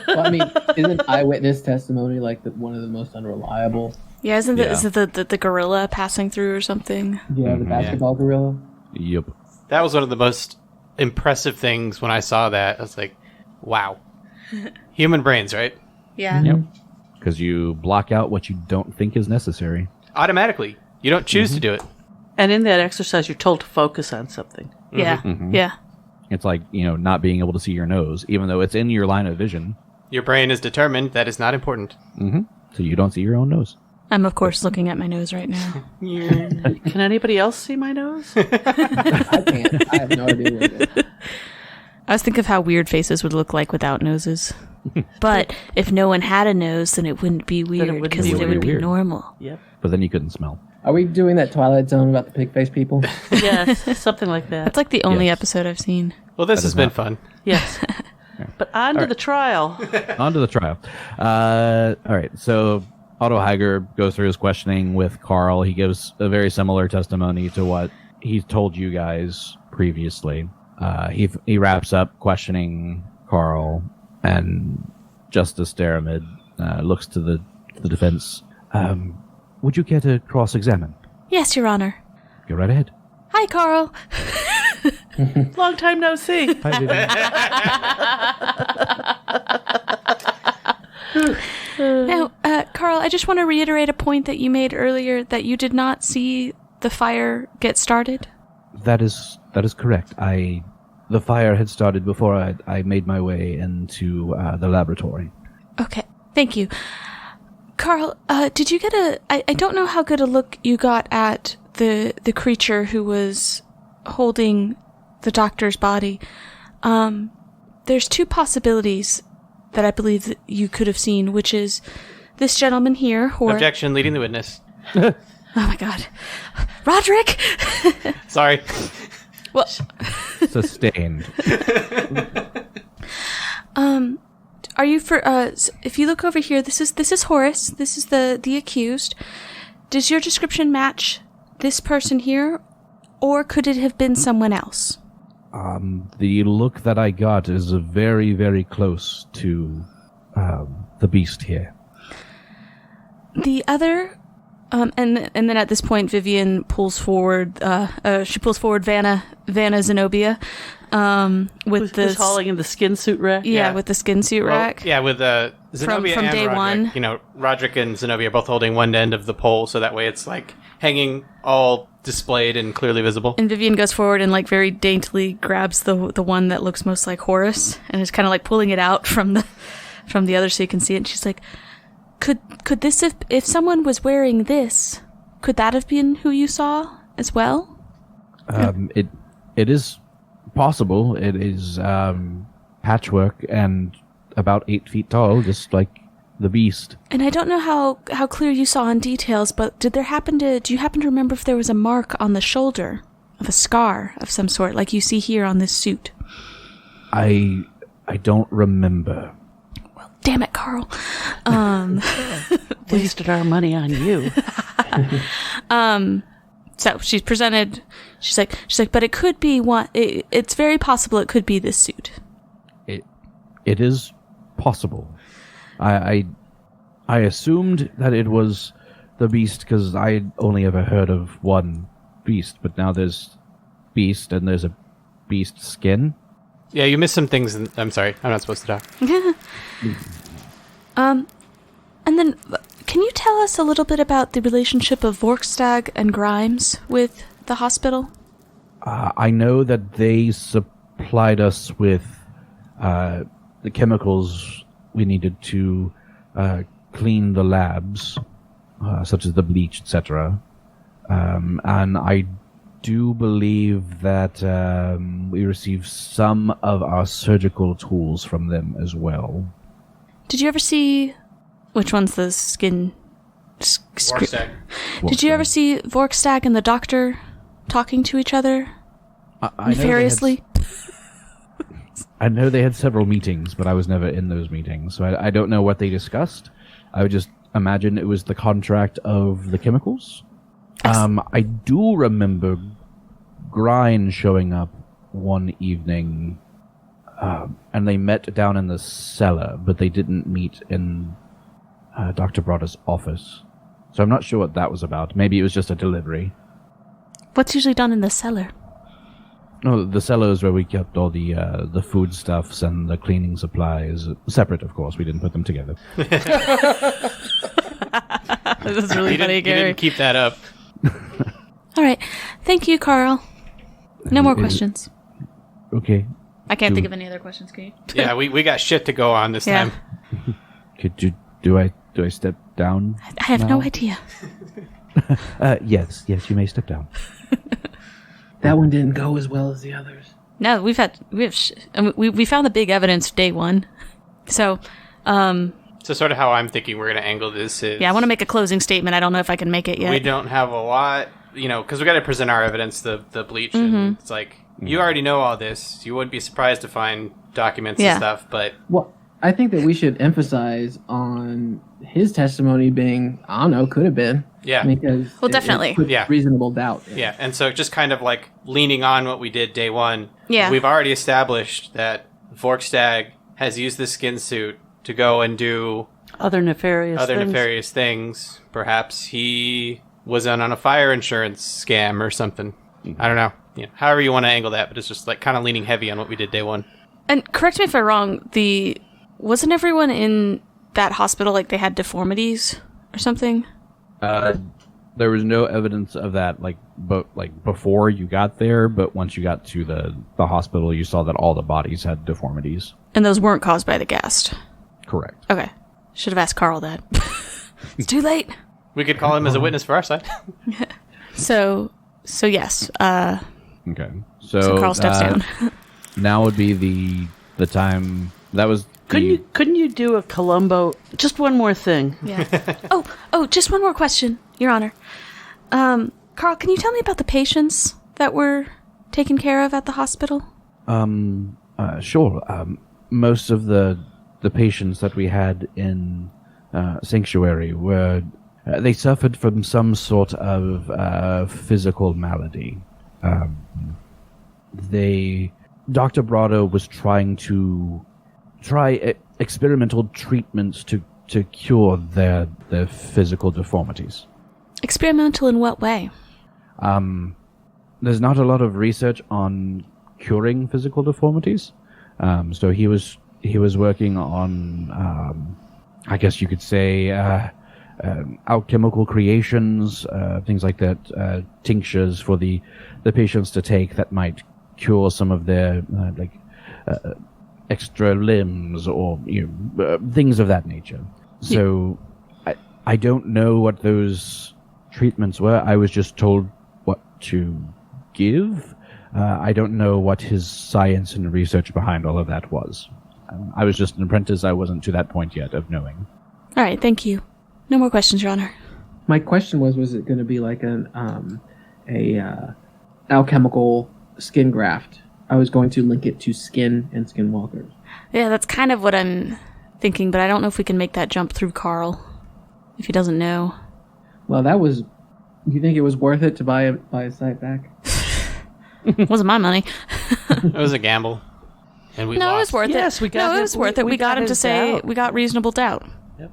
Well, I mean, isn't eyewitness testimony like one of the most unreliable? Yeah, is it the gorilla passing through or something? Yeah, the basketball gorilla. Yep. That was one of the most impressive things when I saw that. I was like, wow. Human brains, right? Yeah. Yep. Because you block out what you don't think is necessary. Automatically. You don't choose to do it. And in that exercise, you're told to focus on something. Yeah. Mm-hmm. Yeah. It's like, not being able to see your nose, even though it's in your line of vision. Your brain is determined that is not important. Mm-hmm. So you don't see your own nose. I'm, of course, looking at my nose right now. Can anybody else see my nose? I can't. I have no idea what it is. I was thinking of how weird faces would look like without noses. But if no one had a nose, then it wouldn't be weird because it would be weird. normal. Yep. But then you couldn't smell. Are we doing that Twilight Zone about the pig-faced people? Yes, something like that. That's like the only Yes. episode I've seen. Well, this has been fun. Yes. But on to the trial. On to the trial. All right. So Otto Heiger goes through his questioning with Carl. He gives a very similar testimony to what he told you guys previously. He wraps up questioning Carl, and Justice Daramid looks to the defense. Would you care to cross-examine? Yes, Your Honor. Go right ahead. Hi, Carl. Long time no see. Now, Carl, I just want to reiterate a point that you made earlier, that you did not see the fire get started. That is correct. The fire had started before I made my way into the laboratory. Okay, thank you. Carl, did you get I don't know how good a look you got at the creature who was holding the doctor's body. There's two possibilities that I believe that you could have seen, which is this gentleman here, or... Objection, leading the witness. Oh my god. Roderick! Sorry. Well... Sustained. are you for if you look over here, this is Horus. This is the accused. Does your description match this person here, or could it have been someone else? The look that I got is very, very close to the beast here. The other, and then at this point, Vivian pulls forward. She pulls forward Vanna Zenobia, with Who's hauling in the skin suit rack. Yeah, with the skin suit rack. Yeah, with Zenobia from and day Roderick. one. You know, Roderick and Zenobia are both holding one end of the pole, so that way it's like hanging all displayed and clearly visible. And Vivian goes forward and like very daintily grabs the one that looks most like Horus, and is kind of like pulling it out from the other so you can see it. And she's like, Could this if someone was wearing this, could that have been who you saw as well? It is possible. It is patchwork and about 8 feet tall, just like the beast. And I don't know how clear you saw in details, but do you happen to remember if there was a mark on the shoulder of a scar of some sort, like you see here on this suit? I don't remember. Damn it, Carl. Wasted our money on you. So she's presented. She's like, but it could be one. It's very possible it could be this suit. It is possible. I assumed that it was the beast because I only ever heard of one beast, but now there's beast and there's a beast skin. Yeah, you missed some things. I'm sorry, I'm not supposed to talk. And then, can you tell us a little bit about the relationship of Vorkstag and Grimes with the hospital? I know that they supplied us with the chemicals we needed to clean the labs, such as the bleach, etc. And I do believe that we received some of our surgical tools from them as well. Did you ever see... Which one's the skin... Vorkstag. Did you ever see Vorkstag and the doctor talking to each other? Nefariously? I know they had several meetings, but I was never in those meetings, so I don't know what they discussed. I would just imagine it was the contract of the chemicals. I do remember Grind showing up one evening, and they met down in the cellar, but they didn't meet in Dr. Broda's office. So I'm not sure what that was about. Maybe it was just a delivery. What's usually done in the cellar? No, the cellar is where we kept all the foodstuffs and the cleaning supplies. Separate, of course. We didn't put them together. This is really funny, Gary. You didn't keep that up. All right. Thank you, Carl. No more questions. Okay. I can't think of any other questions, can you? Yeah, we got shit to go on this time. Could you... Do I step down? I have no idea. Yes, you may step down. That one didn't go as well as the others. No, we found the big evidence day one. So, So sort of how I'm thinking we're going to angle this is... yeah, I want to make a closing statement. I don't know if I can make it yet. We don't have a lot, because we got to present our evidence, the bleach, and it's like, you already know all this. You wouldn't be surprised to find documents and stuff, but... Well, I think that we should emphasize on his testimony being, I don't know, could have been. Yeah. Because definitely. it puts reasonable doubt. Yeah, and so just kind of like leaning on what we did day one. Yeah. We've already established that Vorkstag has used the skin suit to go and do Other nefarious things. Perhaps he was on a fire insurance scam or something. I don't know. However you want to angle that, but it's just like kind of leaning heavy on what we did day one. And correct me if I'm wrong, wasn't everyone in that hospital like they had deformities or something? There was no evidence of that before you got there, but once you got to the hospital, you saw that all the bodies had deformities. And those weren't caused by the ghast? Correct. Okay. Should have asked Carl that. It's too late. We could call him as a witness for our side. So yes. Okay. So Carl steps down. Now would be the time. That was. Couldn't you do a Columbo? Just one more thing. Yeah. Oh, just one more question, Your Honor. Carl, can you tell me about the patients that were taken care of at the hospital? Sure. Most of the the patients that we had in Sanctuary were they suffered from some sort of physical malady. Dr. Brado was trying to experimental treatments to cure their physical deformities. Experimental in what way? There's not a lot of research on curing physical deformities. So he was working on, I guess you could say, alchemical creations, things like that, tinctures for the patients to take that might cure some of their extra limbs or things of that nature. So I don't know what those treatments were. I was just told what to give. I don't know what his science and research behind all of that was. I was just an apprentice. I wasn't to that point yet of knowing. All right, thank you. No more questions, Your Honor. My question was it going to be like an alchemical skin graft? I was going to link it to skin and skinwalkers. Yeah, that's kind of what I'm thinking, but I don't know if we can make that jump through Carl, if he doesn't know. Well, you think it was worth it to buy a site back? Wasn't my money. It was a gamble. And we lost. It was worth it. Yes, we got it was worth it. We got him to say doubt. we got reasonable doubt. Yep.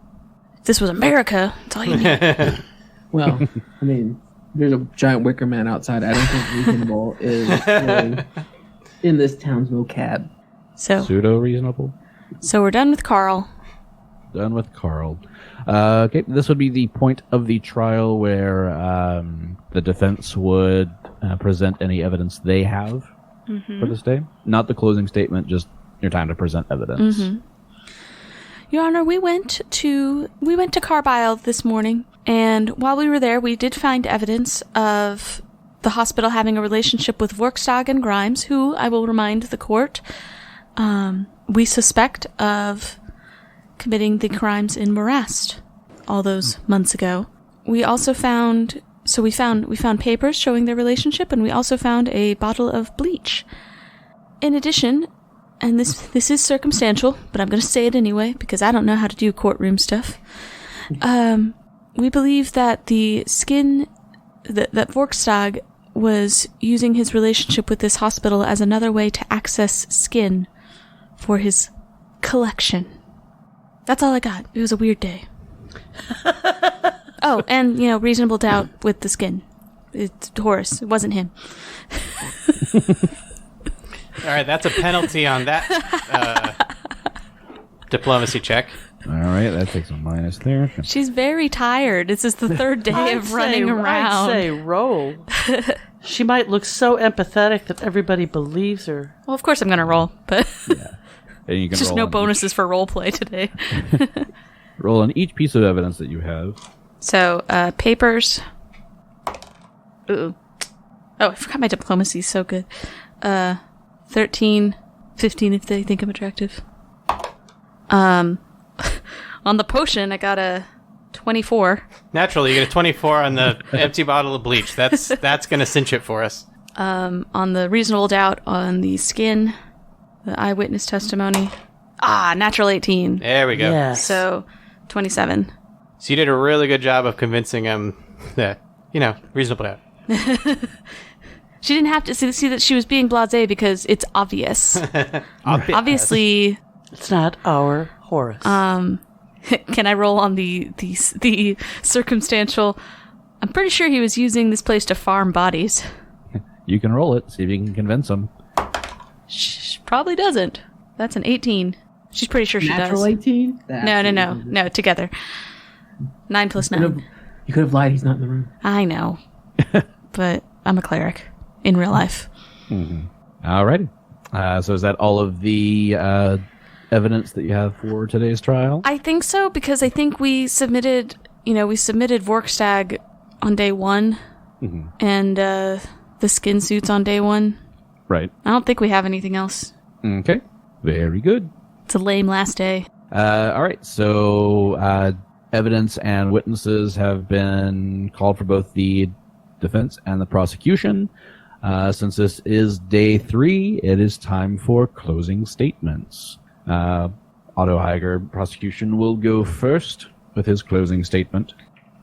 If this was America, that's all you need. Well, I mean, there's a giant wicker man outside. I don't think reasonable is really in this town's vocab. Pseudo reasonable. So we're done with Carl. Done with Carl. Okay, this would be the point of the trial where the defense would present any evidence they have for this day. Not the closing statement, just your time to present evidence. Mm-hmm. Your Honor, we went to Carbile this morning, and while we were there, we did find evidence of the hospital having a relationship with Vorkstag and Grimes, who, I will remind the court, we suspect of committing the crimes in Morast all those months ago. We also found papers showing their relationship, and we also found a bottle of bleach. In addition, and this is circumstantial, but I'm going to say it anyway because I don't know how to do courtroom stuff. We believe that that Vorkstag was using his relationship with this hospital as another way to access skin for his collection. That's all I got. It was a weird day. Oh, and, reasonable doubt with the skin. It's Horus. It wasn't him. All right, that's a penalty on that diplomacy check. All right, that takes a minus there. She's very tired. This is the third day of running around. I'd say roll. She might look so empathetic that everybody believes her. Well, of course I'm going to roll, but And you can just roll no on bonuses for role play today. roll on each piece of evidence that you have. So, papers. Ooh. Oh, I forgot my diplomacy is so good. 13, 15 if they think I'm attractive. On the potion, I got a 24. Naturally, you get a 24 on the empty bottle of bleach. That's going to cinch it for us. On the reasonable doubt on the skin, the eyewitness testimony. Natural 18. There we go. Yes. So, 27. So you did a really good job of convincing him that, reasonable doubt. She didn't have to see that she was being blasé because it's obvious. Obviously, it's not our Horus. can I roll on the circumstantial? I'm pretty sure he was using this place to farm bodies. You can roll it, see if you can convince him. She probably doesn't. That's an 18. She's pretty sure she does. Natural 18? No, together. 9 plus 9. You could have lied. He's not in the room. I know. But I'm a cleric in real life. Mm-hmm. All righty. So is that all of the evidence that you have for today's trial? I think so, because I think we submitted Vorkstag on day 1 and the skin suits on day 1. Right. I don't think we have anything else. Okay. Very good. It's a lame last day. All right. So evidence and witnesses have been called for both the defense and the prosecution. Since this is day 3, it is time for closing statements. Otto Heiger, prosecution, will go first with his closing statement.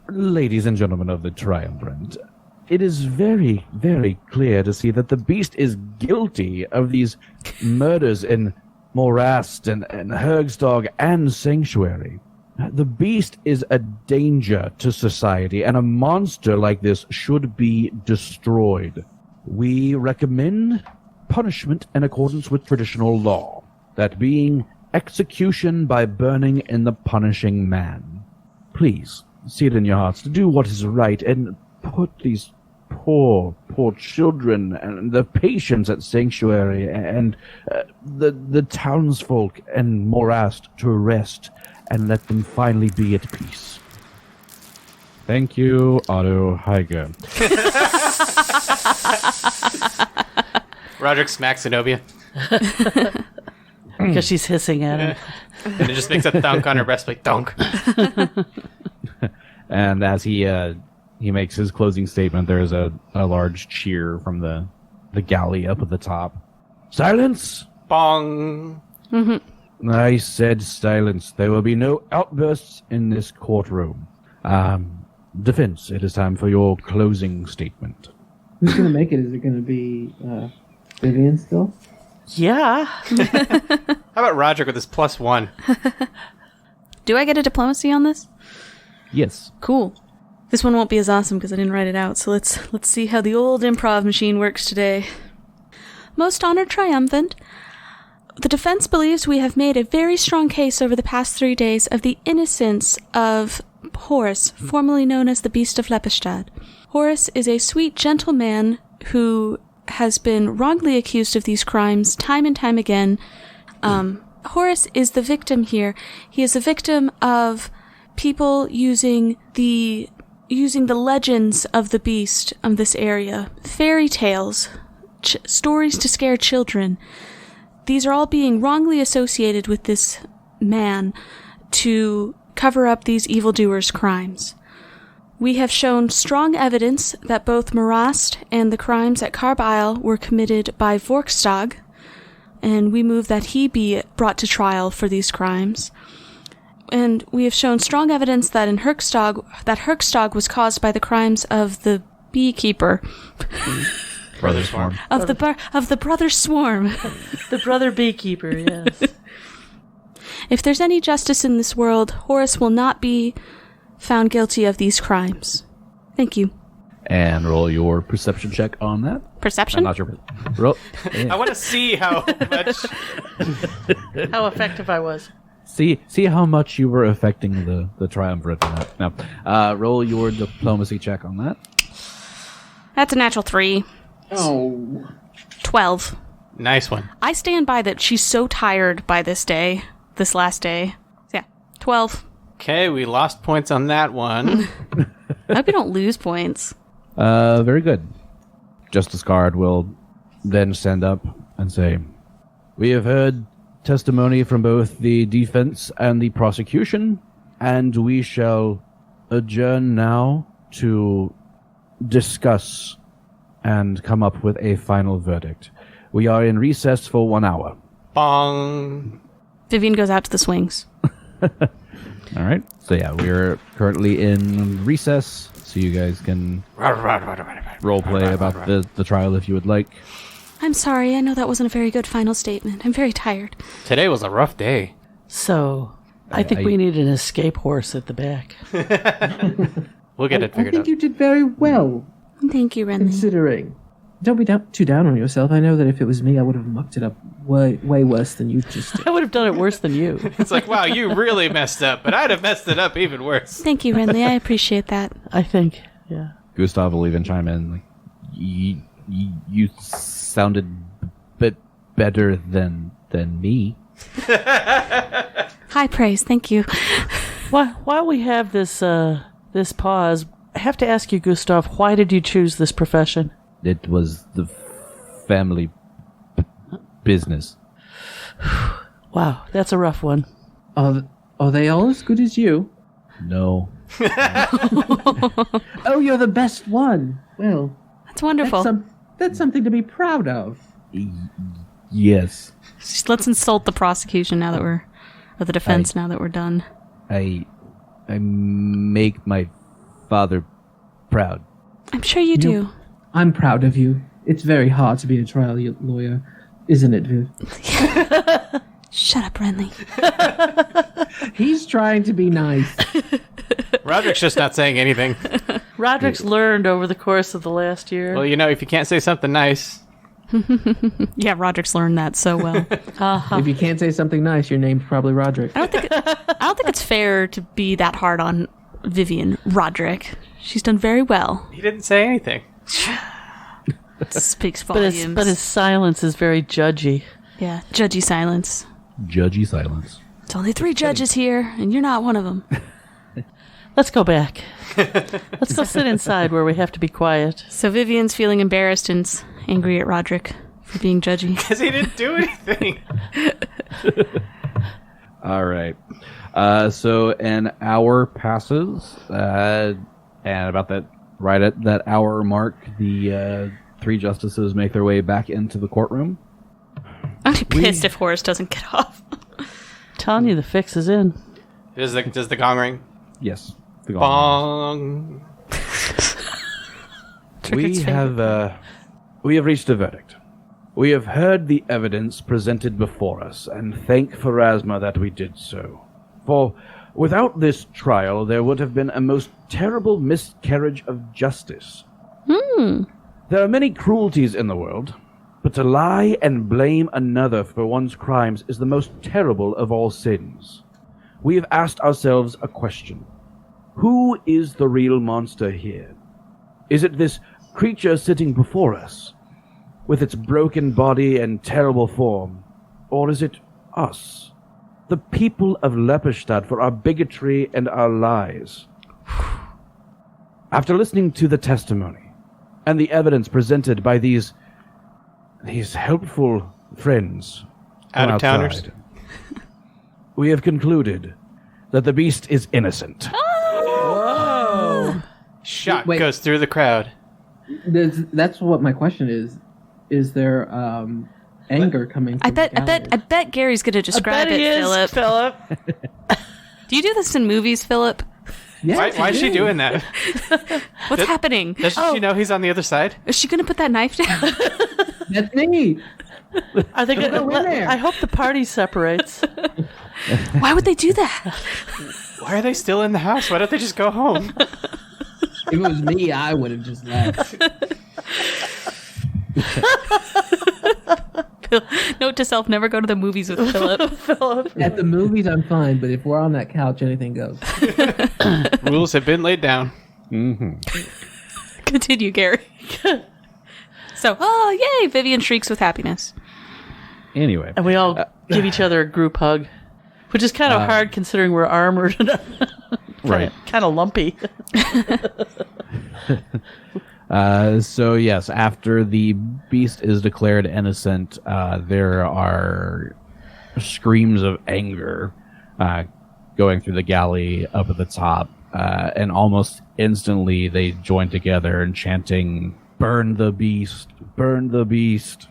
Ladies and gentlemen of the Triumvirate, it is very, very clear to see that the beast is guilty of these murders in Morast and Hergstag and Sanctuary. The beast is a danger to society, and a monster like this should be destroyed. We recommend punishment in accordance with traditional law, that being execution by burning in the punishing man. Please, see it in your hearts to do what is right and put these poor children and the patients at Sanctuary and the townsfolk and Morast to rest and let them finally be at peace. Thank you, Otto Heiger. Roderick smacks Zenobia. Because she's hissing at him. And it just makes a thunk on her breastplate. Thunk. And as he makes his closing statement, there's a large cheer from the galley up at the top. Silence! Bong! I said silence. There will be no outbursts in this courtroom. Defense, it is time for your closing statement. Who's going to make it? Is it going to be Vivian still? Yeah. How about Roderick with his +1? Do I get a diplomacy on this? Yes. Cool. This one won't be as awesome because I didn't write it out, so let's see how the old improv machine works today. Most honored triumphant, the defense believes we have made a very strong case over the past 3 days of the innocence of Horus, formerly known as the Beast of Lepestad. Horus is a sweet, gentle man who has been wrongly accused of these crimes time and time again. Horus is the victim here. He is a victim of people using the legends of the beast of this area, fairy tales, stories to scare children. These are all being wrongly associated with this man to cover up these evildoers' crimes. We have shown strong evidence that both Morast and the crimes at Carb Isle were committed by Vorkstag, and we move that he be brought to trial for these crimes. And we have shown strong evidence that in Hergstag was caused by the crimes of the beekeeper. Brother Swarm. of the brother Swarm. The brother beekeeper, yes. If there's any justice in this world, Horus will not be found guilty of these crimes. Thank you. And roll your perception check on that. Perception? I'm not sure. Roll. I want to see how much... How effective I was. See how much you were affecting the triumvirate in that. Now, roll your diplomacy check on that. That's a natural 3. Oh. 12. Nice one. I stand by that she's so tired by this last day. So yeah, 12. Okay, we lost points on that one. I hope you don't lose points. Very good. Justice Guard will then stand up and say, "We have heard testimony from both the defense and the prosecution, and we shall adjourn now to discuss and come up with a final verdict. We are in recess for 1 hour." Bong. Vivian goes out to the swings. All right. So yeah, we are currently in recess, so you guys can role play about the trial if you would like. I'm sorry, I know that wasn't a very good final statement. I'm very tired. Today was a rough day. So, I think we need an escape horse at the back. We'll get it I figured think out. you did very well, Thank you, Renly. considering. Don't be too down on yourself. I know that if it was me, I would have mucked it up way worse than you just did. I would have done it worse than you. It's like, wow, you really messed up, but I'd have messed it up even worse. Thank you, Renly. I appreciate that. I think, yeah. Gustav will even chime in, like, you sounded bit better than me. High praise. Thank you. While we have this pause, I have to ask you, Gustav, why did you choose this profession? It was the family business. Wow, that's a rough one. Are they all as good as you? No. Oh, you're the best one. Well, That's wonderful. that's something to be proud of. Yes. Just let's insult the prosecution now that we're for the defense now that we're done. I make my father proud. I'm sure you do. I'm proud of you. It's very hard to be a trial lawyer, isn't it, Viv? Shut up, Renly. He's trying to be nice. Roderick's just not saying anything. Roderick's learned over the course of the last year. Well, if you can't say something nice. Yeah, Roderick's learned that so well. If you can't say something nice, your name's probably Roderick. I don't think it's fair to be that hard on Vivian Roderick. She's done very well. He didn't say anything. It speaks volumes. But his silence is very judgy. Yeah, judgy silence. Judgy silence. It's only 3 judges here, and you're not one of them. Let's go back. Let's go sit inside where we have to be quiet. So Vivian's feeling embarrassed and angry at Roderick for being judgy. Because he didn't do anything. All right. So an hour passes, and about that, right at that hour mark, the 3 justices make their way back into the courtroom. I'm pissed if Horus doesn't get off. Telling you the fix is in. Does the gong ring? Yes. The Bong. We have reached a verdict. We have heard the evidence presented before us, and thank Pharasma that we did so. For without this trial, there would have been a most terrible miscarriage of justice. There are many cruelties in the world, but to lie and blame another for one's crimes is the most terrible of all sins. We have asked ourselves a question. Who is the real monster here? Is it this creature sitting before us, with its broken body and terrible form? Or is it us, the people of Lepidstadt, for our bigotry and our lies? After listening to the testimony and the evidence presented by these helpful friends Out-of-towners. outside, we have concluded that the beast is innocent. Shot Wait. goes through the crowd. That's what my question is. Is there anger coming from the gallery? I bet Gary's gonna describe it, Philip. Do you do this in movies, Philip? Yes, Why is she doing that? What's happening? Doesn't she know he's on the other side? Is she gonna put that knife down? That's me. I think Go in there. I hope the party separates. Why would they do that? Why are they still in the house? Why don't they just go home? If it was me, I would have just left. Note to self: never go to the movies with Philip. At the movies, I'm fine, but if we're on that couch, anything goes. Rules have been laid down. Continue, Gary. So, yay! Vivian shrieks with happiness. Anyway. And we all give each other a group hug, which is kind of hard considering we're armored and Right. kind of lumpy. So yes, after the beast is declared innocent, there are screams of anger going through the galley up at the top, and almost instantly they join together and chanting, "Burn the beast! Burn the beast!"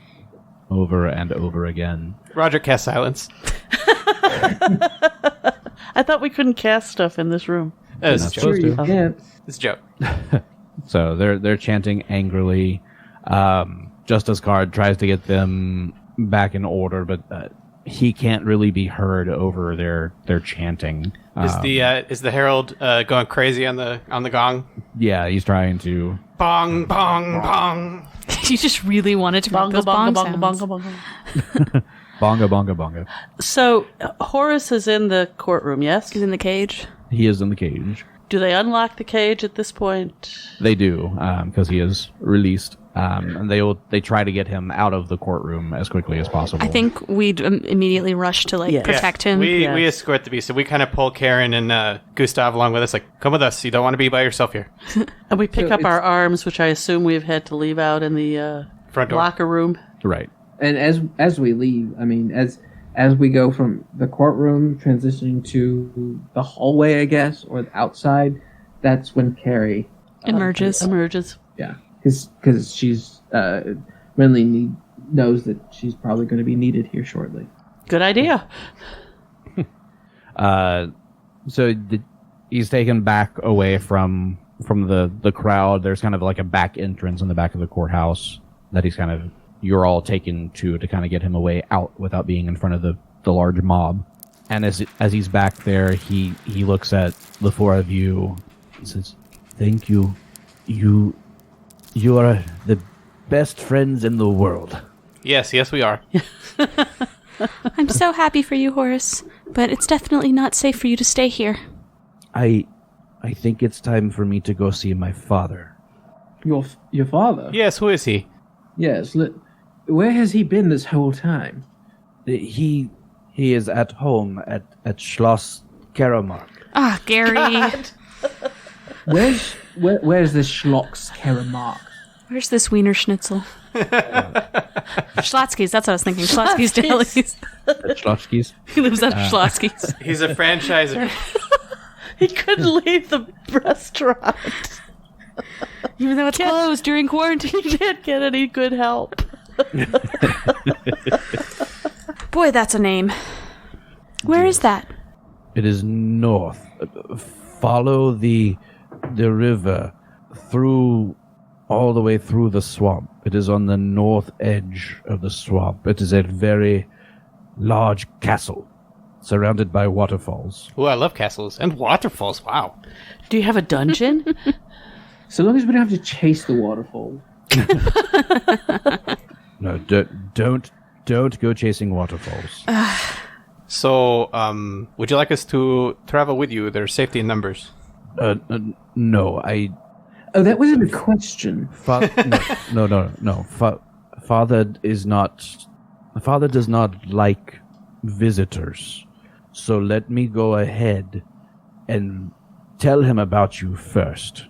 over and over again. Roger cast silence. I thought we couldn't cast stuff in this room. It's a Not joke. supposed to. Yeah. It's a joke. So they're chanting angrily. Justice Card tries to get them back in order, but he can't really be heard over their chanting. Is the herald going crazy on the gong? Yeah, he's trying to. Bong bong bong. You just really wanted to make Bongo, those bongo, bong bongo, sounds. bongo, bongo. Bonga, bonga, bonga. So, Horus is in the courtroom, yes? He's in the cage. He is in the cage. Do they unlock the cage at this point? They do, because he is released. And they try to get him out of the courtroom as quickly as possible. I think we'd immediately rush to Yeah. protect him. We Yeah. escort the beast, so we kind of pull Karen and Gustav along with us. Like, come with us. You don't want to be by yourself here. And we pick So up our it's- arms, which I assume we've had to leave out in the Front door. locker room. Right. And as we leave, I mean, as we go from the courtroom transitioning to the hallway, I guess, or the outside, that's when Carrie, Emerges. yeah, because she's Renly knows that she's probably going to be needed here shortly. Good idea. He's taken back away from the crowd. There's kind of like a back entrance in the back of the courthouse that you're all taken to kind of get him away out without being in front of the large mob. And as he's back there, he looks at the four of you and says, "Thank you. You are the best friends in the world." Yes, we are. I'm so happy for you, Horus, but it's definitely not safe for you to stay here. I think it's time for me to go see my father. Your father? Yes, who is he? Yes. Where has he been this whole time? He is at home at Schloss Karamark. Ah, Gary. Where's this Schloss Karamark? Where's this Wiener Schnitzel? Schlotsky's, that's what I was thinking. Schlotsky's Delis. At Schlotsky's? He lives at Schlotsky's. He's a franchiser. He couldn't leave the restaurant. Even though it's closed during quarantine. He can't get any good help. Boy, that's a name. Where is that? It is north. Follow the river through all the way through the swamp. It is on the north edge of the swamp. It is a very large castle surrounded by waterfalls. Oh, I love castles and waterfalls. Wow. Do you have a dungeon? So long as we don't have to chase the waterfall. No, don't go chasing waterfalls. So, would you like us to travel with you? There's safety in numbers. No, Oh, that wasn't a question. No. Father does not like visitors. So let me go ahead and tell him about you first.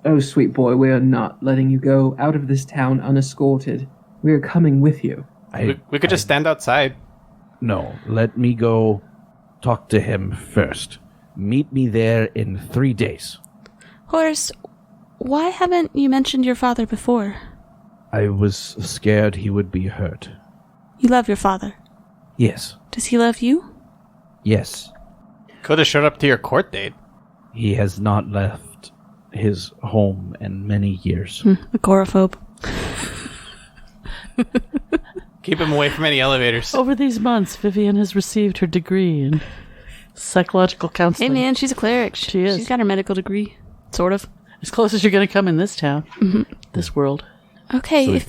Oh, sweet boy, we are not letting you go out of this town unescorted. We are coming with you. We could just stand outside. No, let me go talk to him first. Meet me there in 3 days. Horus, why haven't you mentioned your father before? I was scared he would be hurt. You love your father. Yes. Does he love you? Yes. Could have showed up to your court date. He has not left his home in many years. Agoraphobe. Keep him away from any elevators. Over these months, Vivian has received her degree in psychological Hey counseling. man, she's a cleric. She is. She's got her medical degree. Sort of. As close as you're going to come in this town. This world. Okay,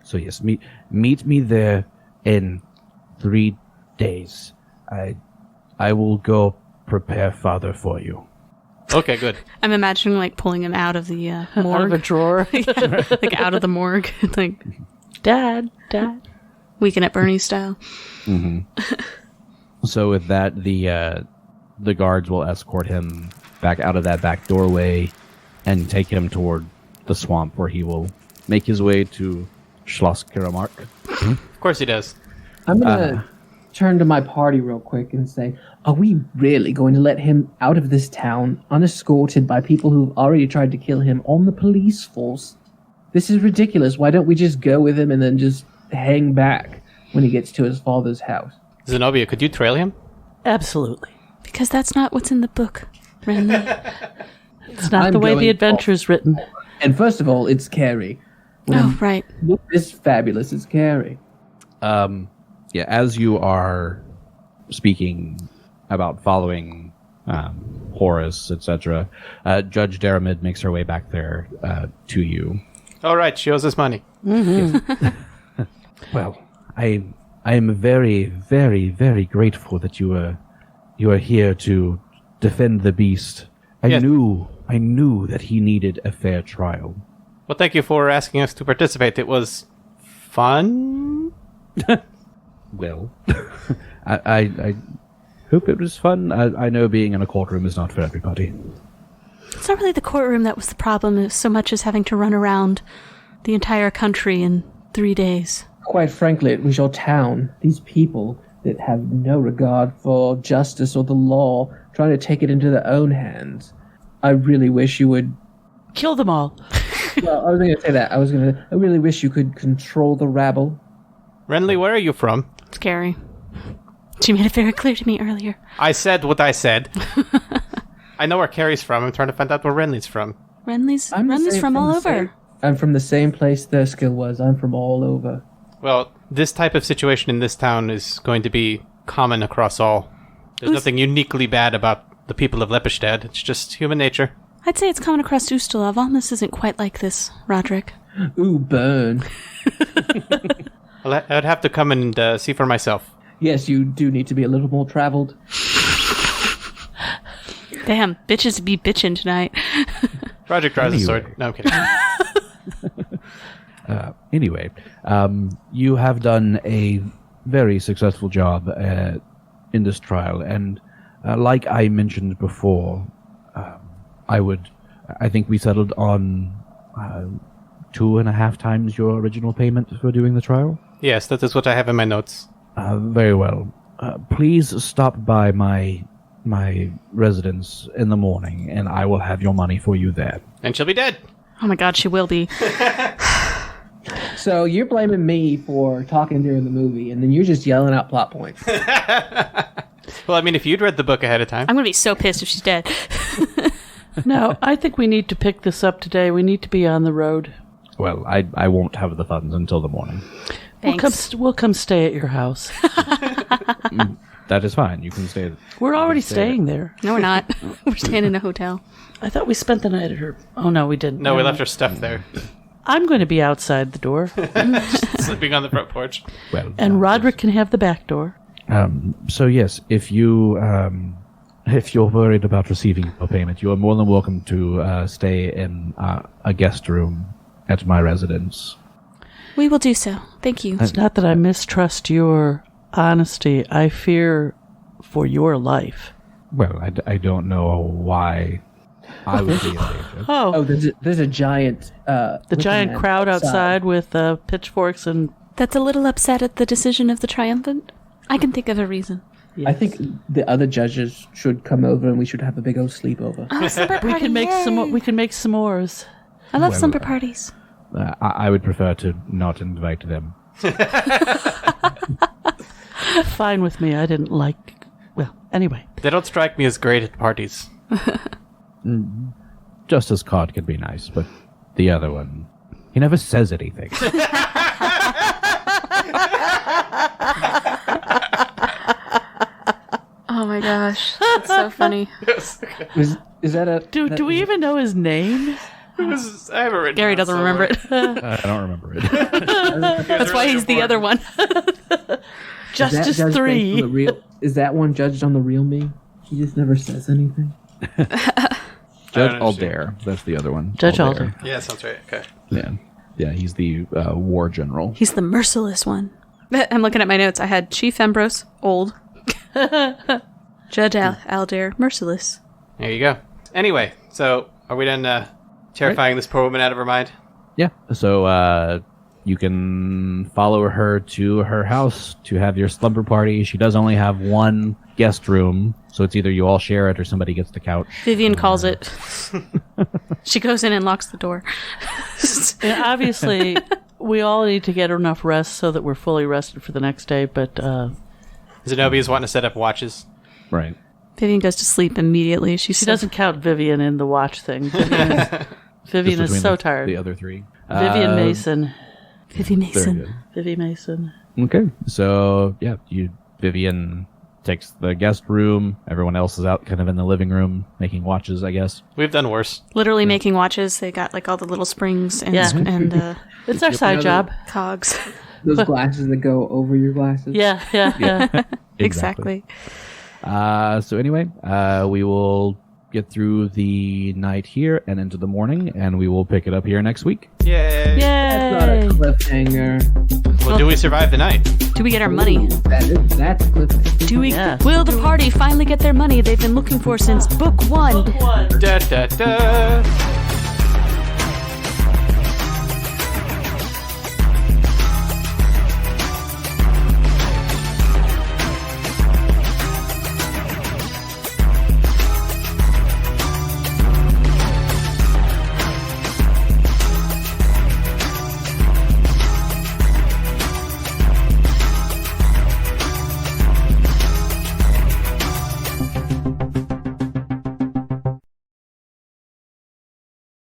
So yes, meet me there in 3 days. I will go prepare father for you. Okay, good. I'm imagining like pulling him out of the Out of a morgue. drawer. Like out of the morgue. Like Dad. Weekend at Bernie's style. So with that, the guards will escort him back out of that back doorway and take him toward the swamp, where he will make his way to Schloss Karamark. Of course he does. I'm going to turn to my party real quick and say, are we really going to let him out of this town unescorted by people who've already tried to kill him on the police force? This is ridiculous. Why don't we just go with him and then just hang back when he gets to his father's house? Zenobia, could you trail him? Absolutely. Because that's not what's in the book, Renly. It's not I'm the way the going adventure's written. And first of all, it's Carrie. Oh, right. Look, this fabulous is Carrie. Yeah, as you are speaking about following Horus, etc., Judge Daramid makes her way back there to you. All right, she owes us money. Well, I am very, very, very grateful that you are here to defend the beast. I Yes. knew that he needed a fair trial. Well, thank you for asking us to participate. It was fun. Well, I hope it was fun. I know being in a courtroom is not for everybody. It's not really the courtroom that was the problem so much as having to run around the entire country in 3 days. Quite frankly, it was your town, these people that have no regard for justice or the law, trying to take it into their own hands. I really wish you would... Kill them all. Well, I was going to say that. I really wish you could control the rabble. Renly, where are you from? Scary. She made it very clear to me earlier. I said what I said. I know where Carrie's from. I'm trying to find out where Renly's from. Renly's from all over. I'm from the same place Thurskill was. I'm from all over. Well, this type of situation in this town is going to be common across all. There's nothing uniquely bad about the people of Lepidstadt. It's just human nature. I'd say it's common across Ustalav. Almas isn't quite like this, Roderick. Ooh, burn. I'd have to come and see for myself. Yes, you do need to be a little more traveled. Damn, bitches be bitching tonight. Roderick draws a sword. No, I'm kidding. Anyway, you have done a very successful job in this trial, and like I mentioned before, I think we settled on 2.5 times your original payment for doing the trial. Yes, that is what I have in my notes. Very well. Please stop by my residence in the morning, and I will have your money for you there. And she'll be dead. Oh my god, she will be. So you're blaming me for talking during the movie, and then you're just yelling out plot points. Well, I mean, if you'd read the book ahead of time. I'm going to be so pissed if she's dead. No, I think we need to pick this up today. We need to be on the road. Well, I won't have the funds until the morning. Thanks. We'll come stay at your house. That is fine. You can stay. We're already staying there. No, we're not. We're staying in a hotel. I thought we spent the night at her. Oh, no, we didn't. No, we left our stuff there. I'm going to be outside the door. Sleeping on the front porch. Well, And Roderick can have the back door. So yes, if you're worried about receiving your payment, you are more than welcome to stay in a guest room at my residence. We will do so. Thank you. It's not that I mistrust your honesty. I fear for your life. Well, I don't know why I would be in danger. Oh, There's a giant... the giant crowd outside with pitchforks and... That's a little upset at the decision of the Triumvirate. I can think of a reason. Yes. I think the other judges should come over and we should have a big old sleepover. Oh, slumber party! We can make yay! We can make s'mores. I love Well, slumber parties. I would prefer to not invite them. Fine with me. I didn't like... Well, anyway. They don't strike me as great at parties. Justice Cod can be nice, but the other one, he never says anything. Oh my gosh, that's so funny. Is that a... Do we even know his name? I haven't written Gary down doesn't remember it. I don't remember it. That's why he's the other one. Justice judged 3. based on the real, is that one judged on the real me? He just never says anything. Judge Aldair, that's the other one. Judge Aldair. Yeah, sounds right. Okay. Yeah, he's the war general. He's the merciless one. I'm looking at my notes. I had Chief Ambrose, old. Judge Aldair, merciless. There you go. Anyway, so are we done terrifying this poor woman out of her mind? Yeah, so you can follow her to her house to have your slumber party. She does only have one guest room, so it's either you all share it or somebody gets the couch. Vivian calls it. She goes in and locks the door. And obviously, we all need to get enough rest so that we're fully rested for the next day, but... Zenobia's wanting to set up watches. Right. Vivian goes to sleep immediately. She doesn't count Vivian in the watch thing. Vivian is so tired. The other three. Vivian Mason. Vivi Very Mason. good. Vivi Mason. Okay, so yeah, Vivian takes the guest room. Everyone else is out kind of in the living room making watches, I guess. We've done worse. Literally making watches. They got like all the little springs and, Yeah. and It's our side job. cogs. Those glasses that go over your glasses. Yeah. Exactly. So anyway, we will get through the night here and into the morning, and we will pick it up here next week. Yay! That's not a Yay! cliffhanger. Well, do we survive the night? Do we get our money? That's a cliffhanger. Do we? Yeah. Will the party finally get their money they've been looking for since book 1? Da da da!